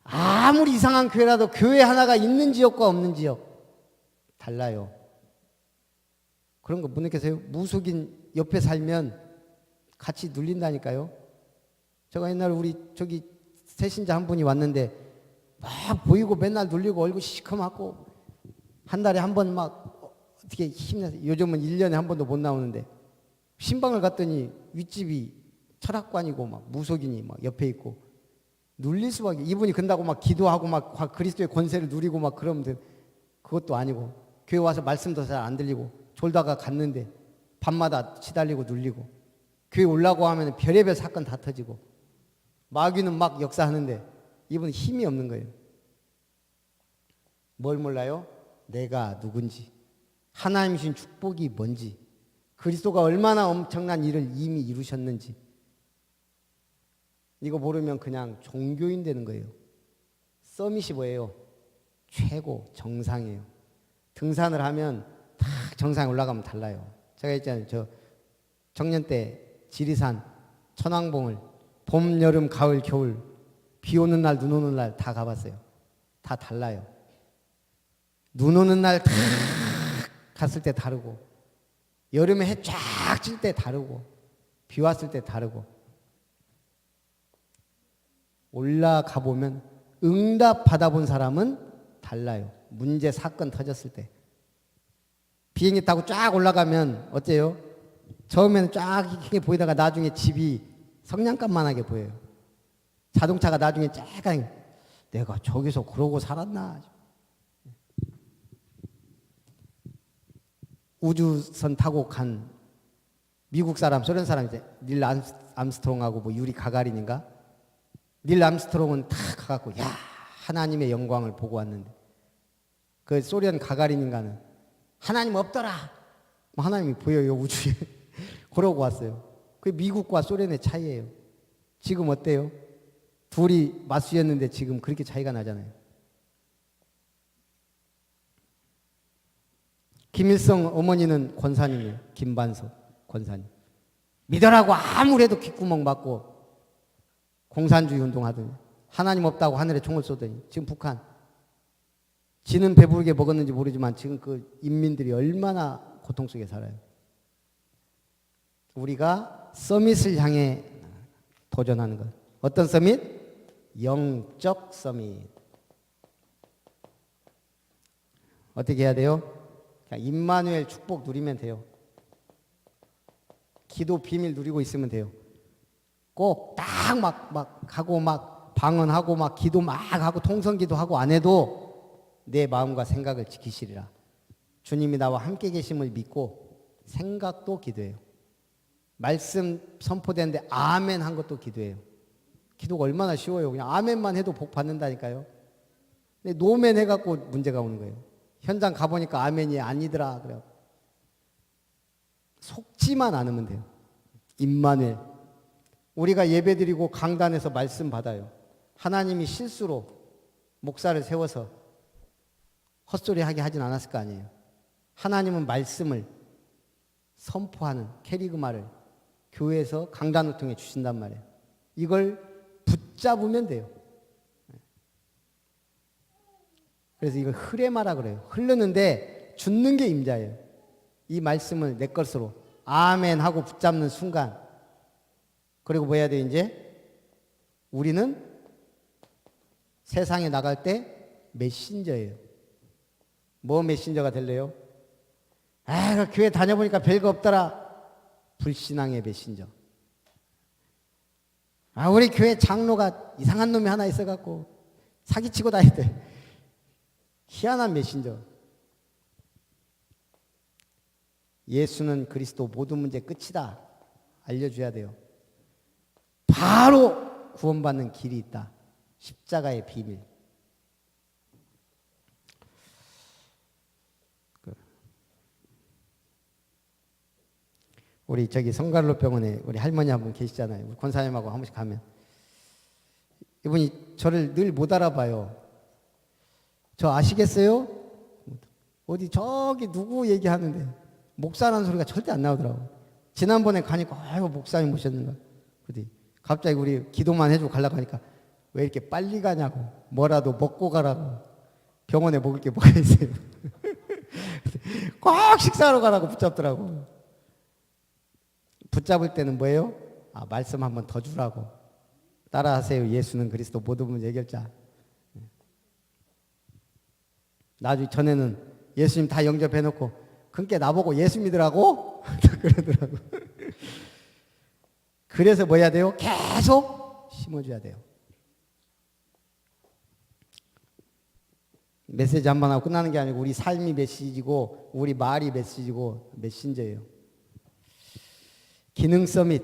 Speaker 1: 아무리 이상한 교회라도 교회 하나가 있는 지역과 없는 지역 달라요. 그런 거 못 느끼세요? 무속인 옆에 살면 같이 눌린다니까요. 제가 옛날에 우리 저기 새신자 한 분이 왔는데 막 보이고 맨날 눌리고 얼굴 시커멓고 한 달에 한 번 막 어떻게 힘내서 요즘은 1년에 한 번도 못 나오는데 신방을 갔더니 윗집이 철학관이고 막 무속인이 막 옆에 있고 눌릴 수밖에. 이분이 근다고 막 기도하고 막 그리스도의 권세를 누리고 막 그러면 그것도 아니고 교회 와서 말씀도 잘 안 들리고 졸다가 갔는데 밤마다 시달리고 눌리고 교회 올라고 하면 별의별 사건 다 터지고 마귀는 막 역사하는데 이분은 힘이 없는 거예요. 뭘 몰라요? 내가 누군지, 하나님 주신 축복이 뭔지, 그리스도가 얼마나 엄청난 일을 이미 이루셨는지 이거 모르면 그냥 종교인 되는 거예요. 서밋이 뭐예요? 최고, 정상이에요. 등산을 하면 딱 정상에 올라가면 달라요. 제가 있잖아요. 저 청년 때 지리산, 천왕봉을 봄, 여름, 가을, 겨울 비 오는 날, 눈 오는 날 다 가봤어요. 다 달라요. 눈 오는 날 다 갔을 때 다르고 여름에 해 쫙 질 때 다르고 비 왔을 때 다르고 올라가 보면 응답 받아본 사람은 달라요. 문제 사건 터졌을 때 비행기 타고 쫙 올라가면 어때요? 처음에는 쫙 이렇게 보이다가 나중에 집이 성냥갑만하게 보여요. 자동차가 나중에 쫙 내가 저기서 그러고 살았나. 우주선 타고 간 미국 사람, 소련 사람이제 닐 암스트롱하고 뭐 유리 가가린인가? 닐 암스트롱은 다 가갖고 야 하나님의 영광을 보고 왔는데 그 소련 가가린인가는 하나님 없더라. 뭐 하나님이 보여요 우주에. 그러고 왔어요. 그게 미국과 소련의 차이예요. 지금 어때요? 둘이 맞수였는데 지금 그렇게 차이가 나잖아요. 김일성 어머니는 권사님이에요. 김반석 권사님. 믿으라고 아무래도 귓구멍 맞고 공산주의 운동하더니 하나님 없다고 하늘에 총을 쏘더니 지금 북한 지는 배부르게 먹었는지 모르지만 지금 그 인민들이 얼마나 고통 속에 살아요. 우리가 서밋을 향해 도전하는 것. 어떤 서밋? 영적 서밋. 어떻게 해야 돼요? 그냥 임마누엘 축복 누리면 돼요. 기도 비밀 누리고 있으면 돼요. 꼭 딱 막 하고 막 방언하고 막 기도 막 하고 통성기도 하고 안 해도 내 마음과 생각을 지키시리라. 주님이 나와 함께 계심을 믿고 생각도 기도해요. 말씀 선포되는데 아멘 한 것도 기도해요. 기도가 얼마나 쉬워요. 그냥 아멘만 해도 복 받는다니까요. 근데 노멘 해갖고 문제가 오는 거예요. 현장 가보니까 아멘이 아니더라. 그래요. 속지만 않으면 돼요. 임마누엘. 우리가 예배드리고 강단에서 말씀 받아요. 하나님이 실수로 목사를 세워서 헛소리하게 하진 않았을 거 아니에요. 하나님은 말씀을 선포하는 캐리그마를 교회에서 강단을 통해 주신단 말이에요. 이걸 붙잡으면 돼요. 그래서 이걸 흐레마라 그래요. 흐르는데 죽는 게 임자예요. 이 말씀을 내 것으로 아멘 하고 붙잡는 순간 그리고 뭐 해야 돼 이제? 우리는 세상에 나갈 때 메신저예요. 뭐 메신저가 될래요? 아, 그 교회 다녀보니까 별거 없더라. 불신앙의 메신저. 아, 우리 교회 장로가 이상한 놈이 하나 있어갖고 사기치고 다니대. 희한한 메신저. 예수는 그리스도 모든 문제 끝이다. 알려줘야 돼요. 바로 구원받는 길이 있다. 십자가의 비밀. 우리 저기 성갈로 병원에 우리 할머니 한 분 계시잖아요. 우리 권사님하고 한 번씩 가면 이분이 저를 늘 못 알아봐요. 저 아시겠어요? 어디 저기 누구 얘기하는데 목사라는 소리가 절대 안 나오더라고. 지난번에 가니까 아이고 목사님 모셨는가. 그랬더니 갑자기 우리 기도만 해주고 가려고 하니까 왜 이렇게 빨리 가냐고. 뭐라도 먹고 가라고. 병원에 먹을 게 뭐가 있어요. 꼭 식사하러 가라고 붙잡더라고. 붙잡을 때는 뭐예요? 아, 말씀 한번 더 주라고. 따라하세요. 예수는 그리스도 모든 문제 해결자. 나중에 전에는 예수님 다 영접해놓고 그렇게 나보고 예수 믿으라고? 그러더라고. 그래서 뭐 해야 돼요? 계속 심어줘야 돼요. 메시지 한 번 하고 끝나는 게 아니고 우리 삶이 메시지고 우리 말이 메시지고 메신저예요. 기능 서밋.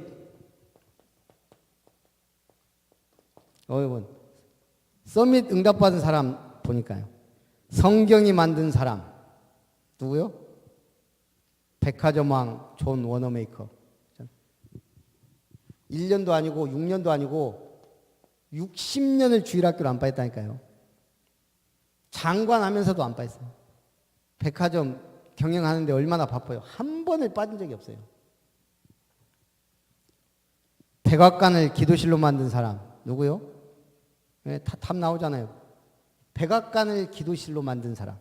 Speaker 1: 여러분 서밋 응답받은 사람 보니까요. 성경이 만든 사람 누구요? 백화점 왕 존 워너메이커. 1년도 아니고 6년도 아니고 60년을 주일학교를 안 빠졌다니까요. 장관하면서도 안 빠졌어요. 백화점 경영하는데 얼마나 바빠요. 한 번을 빠진 적이 없어요. 백악관을 기도실로 만든 사람 누구요? 네, 답 나오잖아요. 백악관을 기도실로 만든 사람.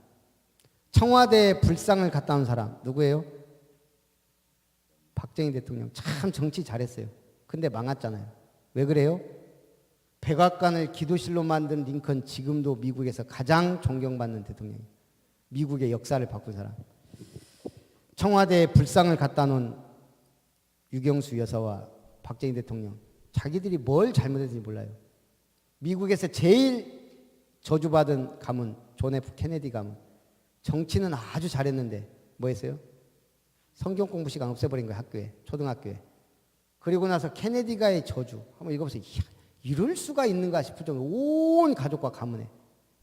Speaker 1: 청와대에 불상을 갖다 놓은 사람 누구예요? 박정희 대통령. 참 정치 잘했어요. 근데 망했잖아요. 왜 그래요? 백악관을 기도실로 만든 링컨 지금도 미국에서 가장 존경받는 대통령이에요. 미국의 역사를 바꾼 사람. 청와대에 불상을 갖다 놓은 유경수 여사와 박정희 대통령. 자기들이 뭘 잘못했는지 몰라요. 미국에서 제일 저주받은 가문 존 F 케네디 가문. 정치는 아주 잘했는데 뭐 했어요? 성경 공부 시간 없애버린 거예요. 학교에, 초등학교에. 그리고 나서 케네디가의 저주 한번 읽어보세요. 이야, 이럴 수가 있는가 싶을 정도로 온 가족과 가문에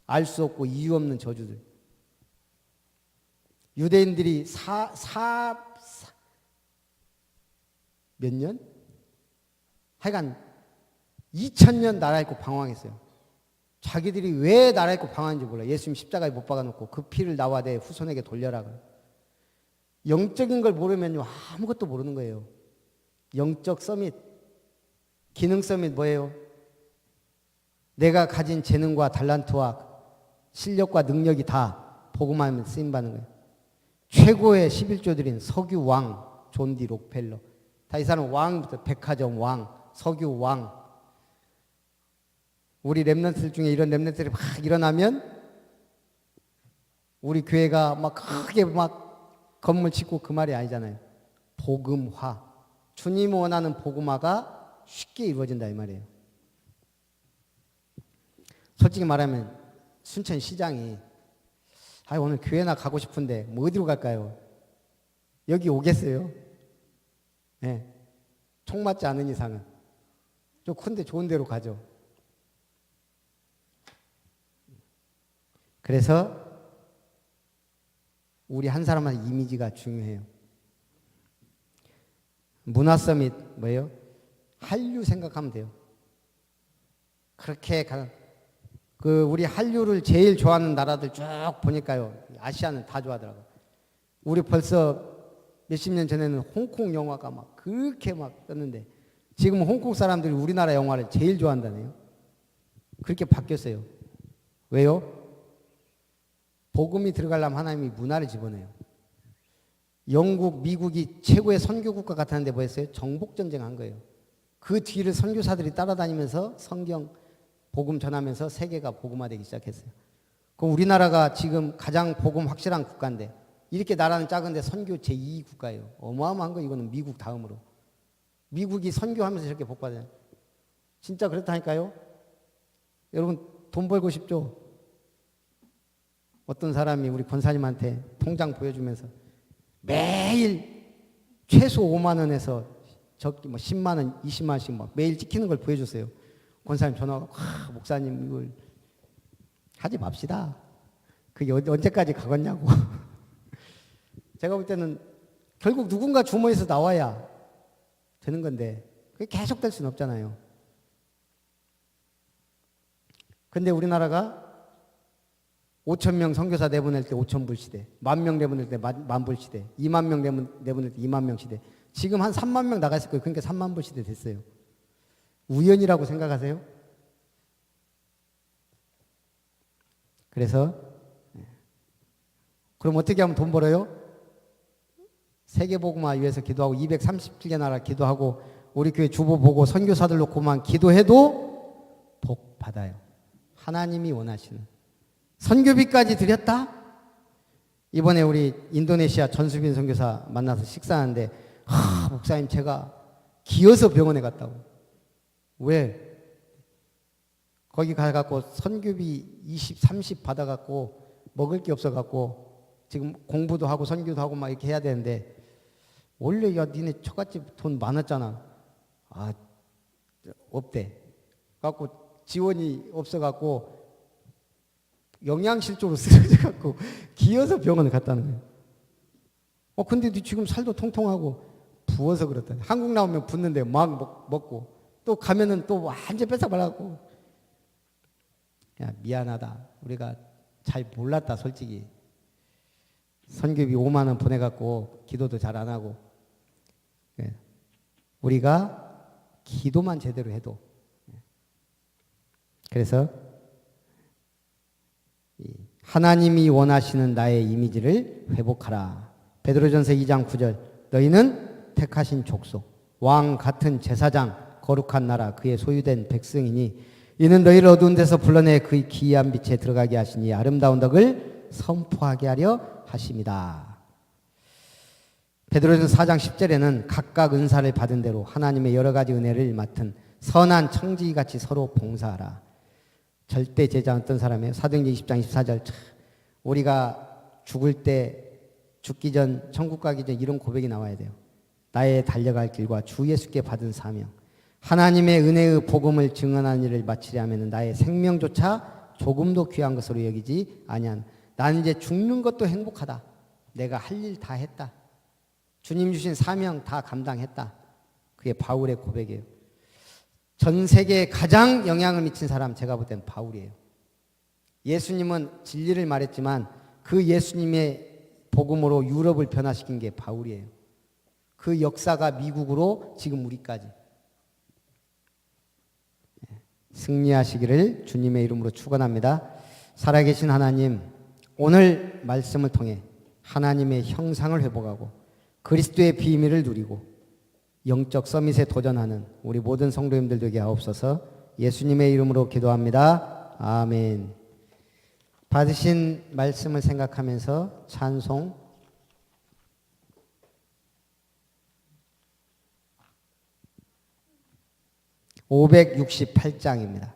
Speaker 1: 알 수 없고 이유 없는 저주들. 유대인들이 몇 년? 하여간 2000년 나라 있고 방황했어요. 자기들이 왜 나라 있고 방황한지 몰라. 예수님 십자가에 못 박아놓고 그 피를 나와 내 후손에게 돌려라. 영적인 걸 모르면요 아무것도 모르는 거예요. 영적 서밋, 기능 서밋 뭐예요? 내가 가진 재능과 달란트와 실력과 능력이 다 복음하면 쓰임받는 거예요. 최고의 11조 드린 석유 왕 존 디 록펠러. 다 이 사람 왕부터 백화점 왕, 석유 왕. 우리 랩런트들 중에 이런 랩런트들이 막 일어나면 우리 교회가 막 크게 막 건물 짓고 그 말이 아니잖아요. 복음화. 주님 원하는 복음화가 쉽게 이루어진다 이 말이에요. 솔직히 말하면 순천시장이 오늘 교회나 가고 싶은데 뭐 어디로 갈까요? 여기 오겠어요? 네. 총 맞지 않은 이상은 좀 큰데 좋은 데로 가죠. 그래서 우리 한 사람한 이미지가 중요해요. 문화 서밋 뭐예요? 한류 생각하면 돼요. 그렇게 우리 한류를 제일 좋아하는 나라들 쭉 보니까요. 아시아는 다 좋아하더라고요. 우리 벌써 몇십 년 전에는 홍콩 영화가 막 그렇게 막 떴는데 지금 홍콩 사람들이 우리나라 영화를 제일 좋아한다네요. 그렇게 바뀌었어요. 왜요? 복음이 들어가려면 하나님이 문화를 집어넣어요. 영국, 미국이 최고의 선교 국가 같았는데 뭐 했어요? 정복 전쟁 한 거예요. 그 뒤를 선교사들이 따라다니면서 성경 복음 전하면서 세계가 복음화되기 시작했어요. 그럼 우리나라가 지금 가장 복음 확실한 국가인데 이렇게 나라는 작은데 선교 제2 국가예요. 어마어마한 거 이거는 미국 다음으로. 미국이 선교하면서 이렇게 복받아요. 진짜 그렇다니까요. 여러분 돈 벌고 싶죠? 어떤 사람이 우리 권사님한테 통장 보여주면서 매일 최소 5만 원에서 적기 뭐 10만 원, 20만 원씩 막 매일 찍히는 걸 보여줬어요. 권사님 전화가 목사님 이걸 하지 맙시다. 그게 언제까지 가겠냐고. 제가 볼 때는 결국 누군가 주머니에서 나와야 되는 건데 그게 계속 될 수는 없잖아요. 근데 우리나라가 5,000명 선교사 내보낼 때 5,000불 시대, 10,000명 내보낼 때 10,000불 시대, 20,000명 내보낼 때 20,000명 시대. 지금 한 30,000명 나갔을 거예요. 그러니까 30,000불 시대 됐어요. 우연이라고 생각하세요? 그래서 그럼 어떻게 하면 돈 벌어요? 세계복음화 위해서 기도하고 237개 나라 기도하고 우리 교회 주보 보고 선교사들 놓고만 기도해도 복 받아요. 하나님이 원하시는. 선교비까지 드렸다? 이번에 우리 인도네시아 전수빈 선교사 만나서 식사하는데 목사님 제가 기어서 병원에 갔다고. 왜? 거기 가갖고 선교비 20, 30 받아갖고 먹을 게 없어갖고 지금 공부도 하고 선교도 하고 막 이렇게 해야 되는데 원래 야 니네 처갓집 돈 많았잖아. 아 없대. 갖고 지원이 없어갖고 영양실조로 쓰러져갖고 기어서 병원에 갔다는 거예요. 근데 니 지금 살도 통통하고 부어서 그렇다. 한국 나오면 붓는데 막 먹고 또 가면은 또 완전 뺏어 발라갖고 야 미안하다. 우리가 잘 몰랐다 솔직히. 선교비 5만 원 보내갖고 기도도 잘 안 하고 우리가 기도만 제대로 해도 그래서 하나님이 원하시는 나의 이미지를 회복하라. 베드로전서 2장 9절 너희는 택하신 족속 왕 같은 제사장 거룩한 나라 그의 소유된 백성이니 이는 너희를 어두운 데서 불러내 그의 기이한 빛에 들어가게 하시니 아름다운 덕을 선포하게 하려 하심이다. 베드로전서 4장 10절에는 각각 은사를 받은 대로 하나님의 여러 가지 은혜를 맡은 선한 청지기같이 서로 봉사하라. 절대 제자 어떤 사람이에요? 사도행전 20장 24절 우리가 죽을 때 죽기 전, 천국 가기 전 이런 고백이 나와야 돼요. 나의 달려갈 길과 주 예수께 받은 사명, 하나님의 은혜의 복음을 증언하는 일을 마치려 하면 나의 생명조차 조금도 귀한 것으로 여기지 아니한. 나는 이제 죽는 것도 행복하다. 내가 할 일 다 했다. 주님 주신 사명 다 감당했다. 그게 바울의 고백이에요. 전 세계에 가장 영향을 미친 사람 제가 볼 때는 바울이에요. 예수님은 진리를 말했지만 그 예수님의 복음으로 유럽을 변화시킨 게 바울이에요. 그 역사가 미국으로 지금 우리까지. 승리하시기를 주님의 이름으로 축원합니다. 살아계신 하나님, 오늘 말씀을 통해 하나님의 형상을 회복하고 그리스도의 비밀을 누리고 영적 서밋에 도전하는 우리 모든 성도님들 되게 하옵소서. 예수님의 이름으로 기도합니다. 아멘. 받으신 말씀을 생각하면서 찬송 568장입니다.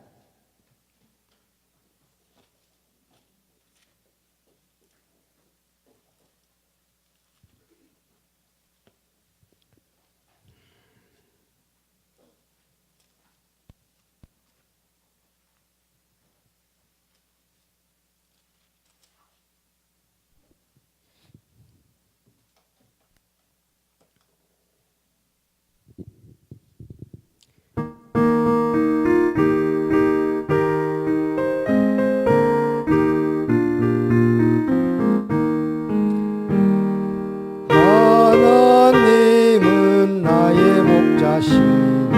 Speaker 1: 하나님은 나의 목자시니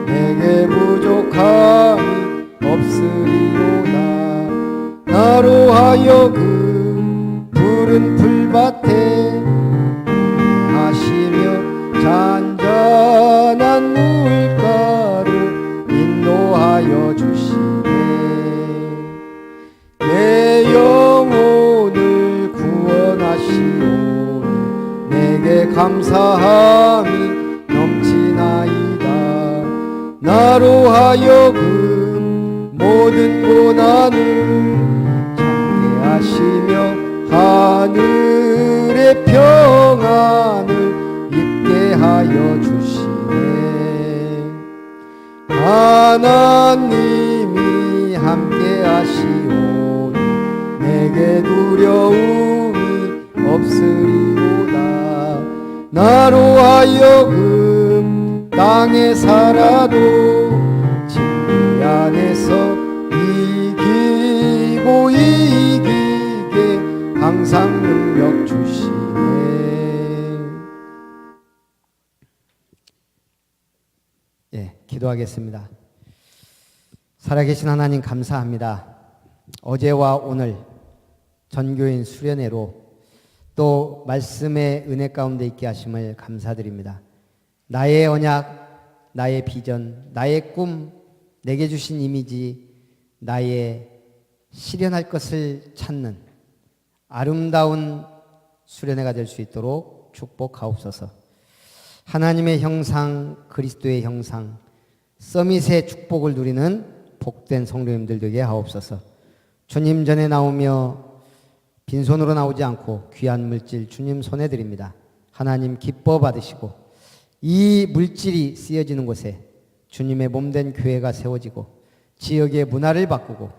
Speaker 1: 내게 부족함이 없으리로다. 나로 하여금 푸른 풀밭에 하시며 잔잔한 물가로 인도하여 주시네. 내 영혼을 구원하시오니 내게 감사함이 넘치나이다. 나로 하여금 모든 고난을 참게 하시며 하늘의 평안을 입게 하여 주시네. 하나님이 함께 하시오니 내게 두려움이 없으리로다. 나로 하여금 땅에 살아도 진리 안에서 이기고 이기게 항상 능력 주시네. 예, 기도하겠습니다. 살아계신 하나님 감사합니다. 어제와 오늘 전교인 수련회로 또 말씀의 은혜 가운데 있게 하심을 감사드립니다. 나의 언약, 나의 비전, 나의 꿈, 내게 주신 이미지, 나의 실현할 것을 찾는 아름다운 수련회가 될 수 있도록 축복하옵소서. 하나님의 형상, 그리스도의 형상, 서밋의 축복을 누리는 복된 성도님들 되게 하옵소서. 주님 전에 나오며 빈손으로 나오지 않고 귀한 물질 주님 손에 드립니다. 하나님 기뻐 받으시고 이 물질이 쓰여지는 곳에 주님의 몸된 교회가 세워지고 지역의 문화를 바꾸고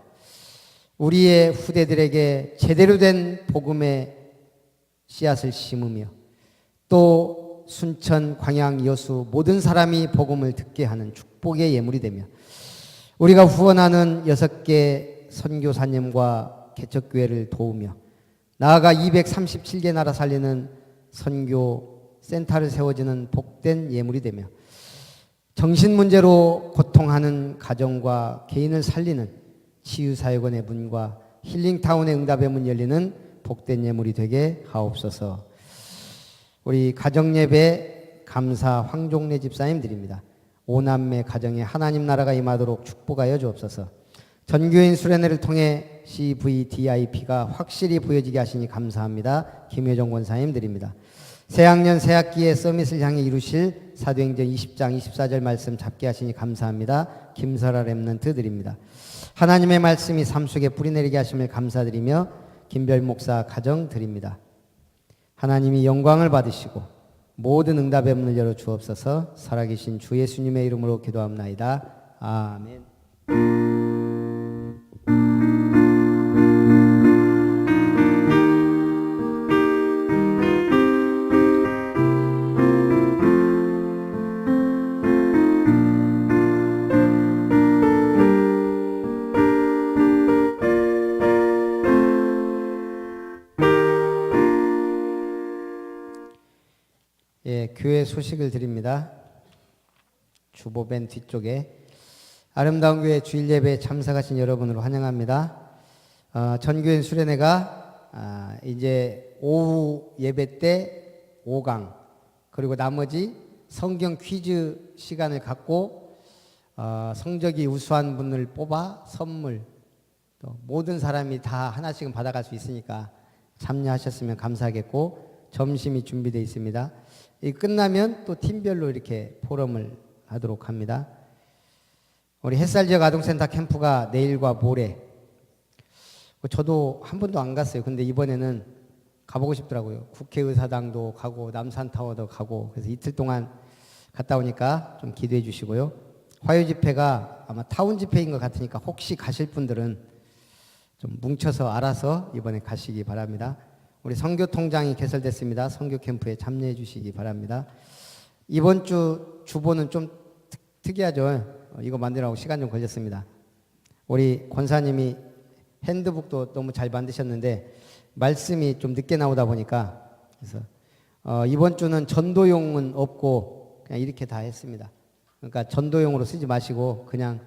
Speaker 1: 우리의 후대들에게 제대로 된 복음의 씨앗을 심으며 또 순천, 광양, 여수 모든 사람이 복음을 듣게 하는 축복의 예물이 되며 우리가 후원하는 6개 선교사님과 개척교회를 도우며 나아가 237개 나라 살리는 선교 센터를 세워지는 복된 예물이 되며 정신 문제로 고통하는 가정과 개인을 살리는 치유사역원의 문과 힐링타운의 응답의 문 열리는 복된 예물이 되게 하옵소서. 우리 가정예배 감사 황종래 집사님 드립니다. 5남매 가정에 하나님 나라가 임하도록 축복하여 주옵소서. 전교인 수련회를 통해 CVDIP가 확실히 보여지게 하시니 감사합니다. 김효정 권사님 드립니다. 새학년 새학기에 서밋을 향해 이루실 사도행전 20장 24절 말씀 잡게 하시니 감사합니다. 김설아 렘넌트 드립니다. 하나님의 말씀이 삶 속에 뿌리내리게 하심을 감사드리며 김별 목사 가정 드립니다. 하나님이 영광을 받으시고 모든 응답의 문을 열어 주옵소서. 살아계신 주 예수님의 이름으로 기도합나이다. 아멘. 예, 교회 소식을 드립니다. 주보벤 뒤쪽에 아름다운 교회 주일 예배에 참석하신 여러분을 환영합니다. 전교인 수련회가 이제 오후 예배 때 5강 그리고 나머지 성경 퀴즈 시간을 갖고 성적이 우수한 분을 뽑아 선물 또 모든 사람이 다 하나씩은 받아갈 수 있으니까 참여하셨으면 감사하겠고 점심이 준비되어 있습니다. 이 끝나면 또 팀별로 이렇게 포럼을 하도록 합니다. 우리 햇살 지역 아동센터 캠프가 내일과 모레 저도 한 번도 안 갔어요. 근데 이번에는 가보고 싶더라고요. 국회의사당도 가고 남산타워도 가고 그래서 이틀 동안 갔다 오니까 좀 기대해 주시고요. 화요 집회가 아마 타운 집회인 것 같으니까 혹시 가실 분들은 좀 뭉쳐서 알아서 이번에 가시기 바랍니다. 우리 선교 통장이 개설됐습니다. 선교 캠프에 참여해 주시기 바랍니다. 이번 주 주보는 좀 특이하죠. 이거 만들라고 시간 좀 걸렸습니다. 우리 권사님이 핸드북도 너무 잘 만드셨는데 말씀이 좀 늦게 나오다 보니까 그래서 이번 주는 전도용은 없고 그냥 이렇게 다 했습니다. 그러니까 전도용으로 쓰지 마시고 그냥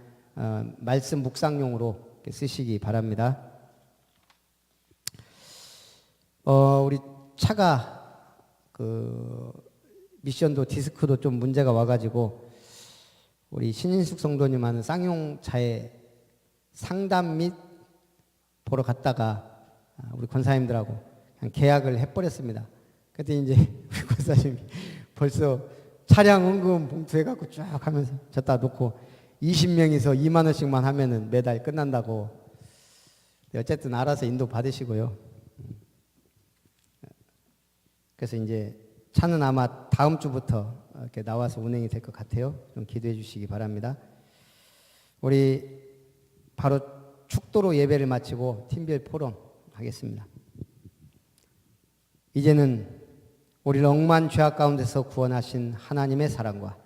Speaker 1: 말씀 묵상용으로 쓰시기 바랍니다. 우리 차가 미션도 디스크도 좀 문제가 와가지고 우리 신인숙 성도님 하는 쌍용차에 상담 및 보러 갔다가 우리 권사님들하고 그냥 계약을 해버렸습니다. 그때 이제 우리 권사님이 벌써 차량 헌금 봉투 해갖고 쫙 하면서 졌다 놓고 20명이서 2만 원씩만 하면은 매달 끝난다고. 어쨌든 알아서 인도 받으시고요. 그래서 이제 차는 아마 다음 주부터 이렇게 나와서 운행이 될 것 같아요. 좀 기도해 주시기 바랍니다. 우리 바로 축도로 예배를 마치고 팀별 포럼 하겠습니다. 이제는 우리를 억만 죄악 가운데서 구원하신 하나님의 사랑과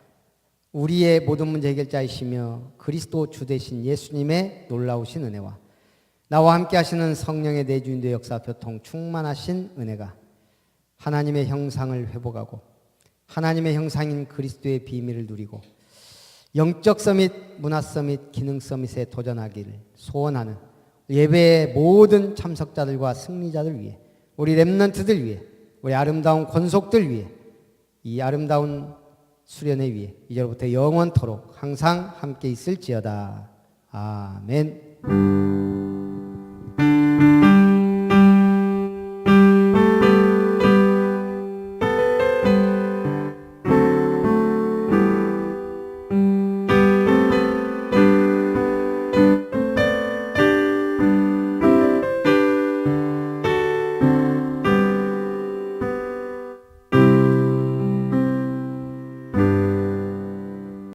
Speaker 1: 우리의 모든 문제 해결자이시며 그리스도 주 되신 예수님의 놀라우신 은혜와 나와 함께 하시는 성령의 내주인도 역사 교통 충만하신 은혜가 하나님의 형상을 회복하고 하나님의 형상인 그리스도의 비밀을 누리고 영적 서밋, 문화 서밋, 기능 서밋에 도전하기를 소원하는 예배의 모든 참석자들과 승리자들 위해 우리 렘넌트들 위해 우리 아름다운 권속들 위해 이 아름다운 수련회 위해 이제부터 영원토록 항상 함께 있을지어다. 아멘.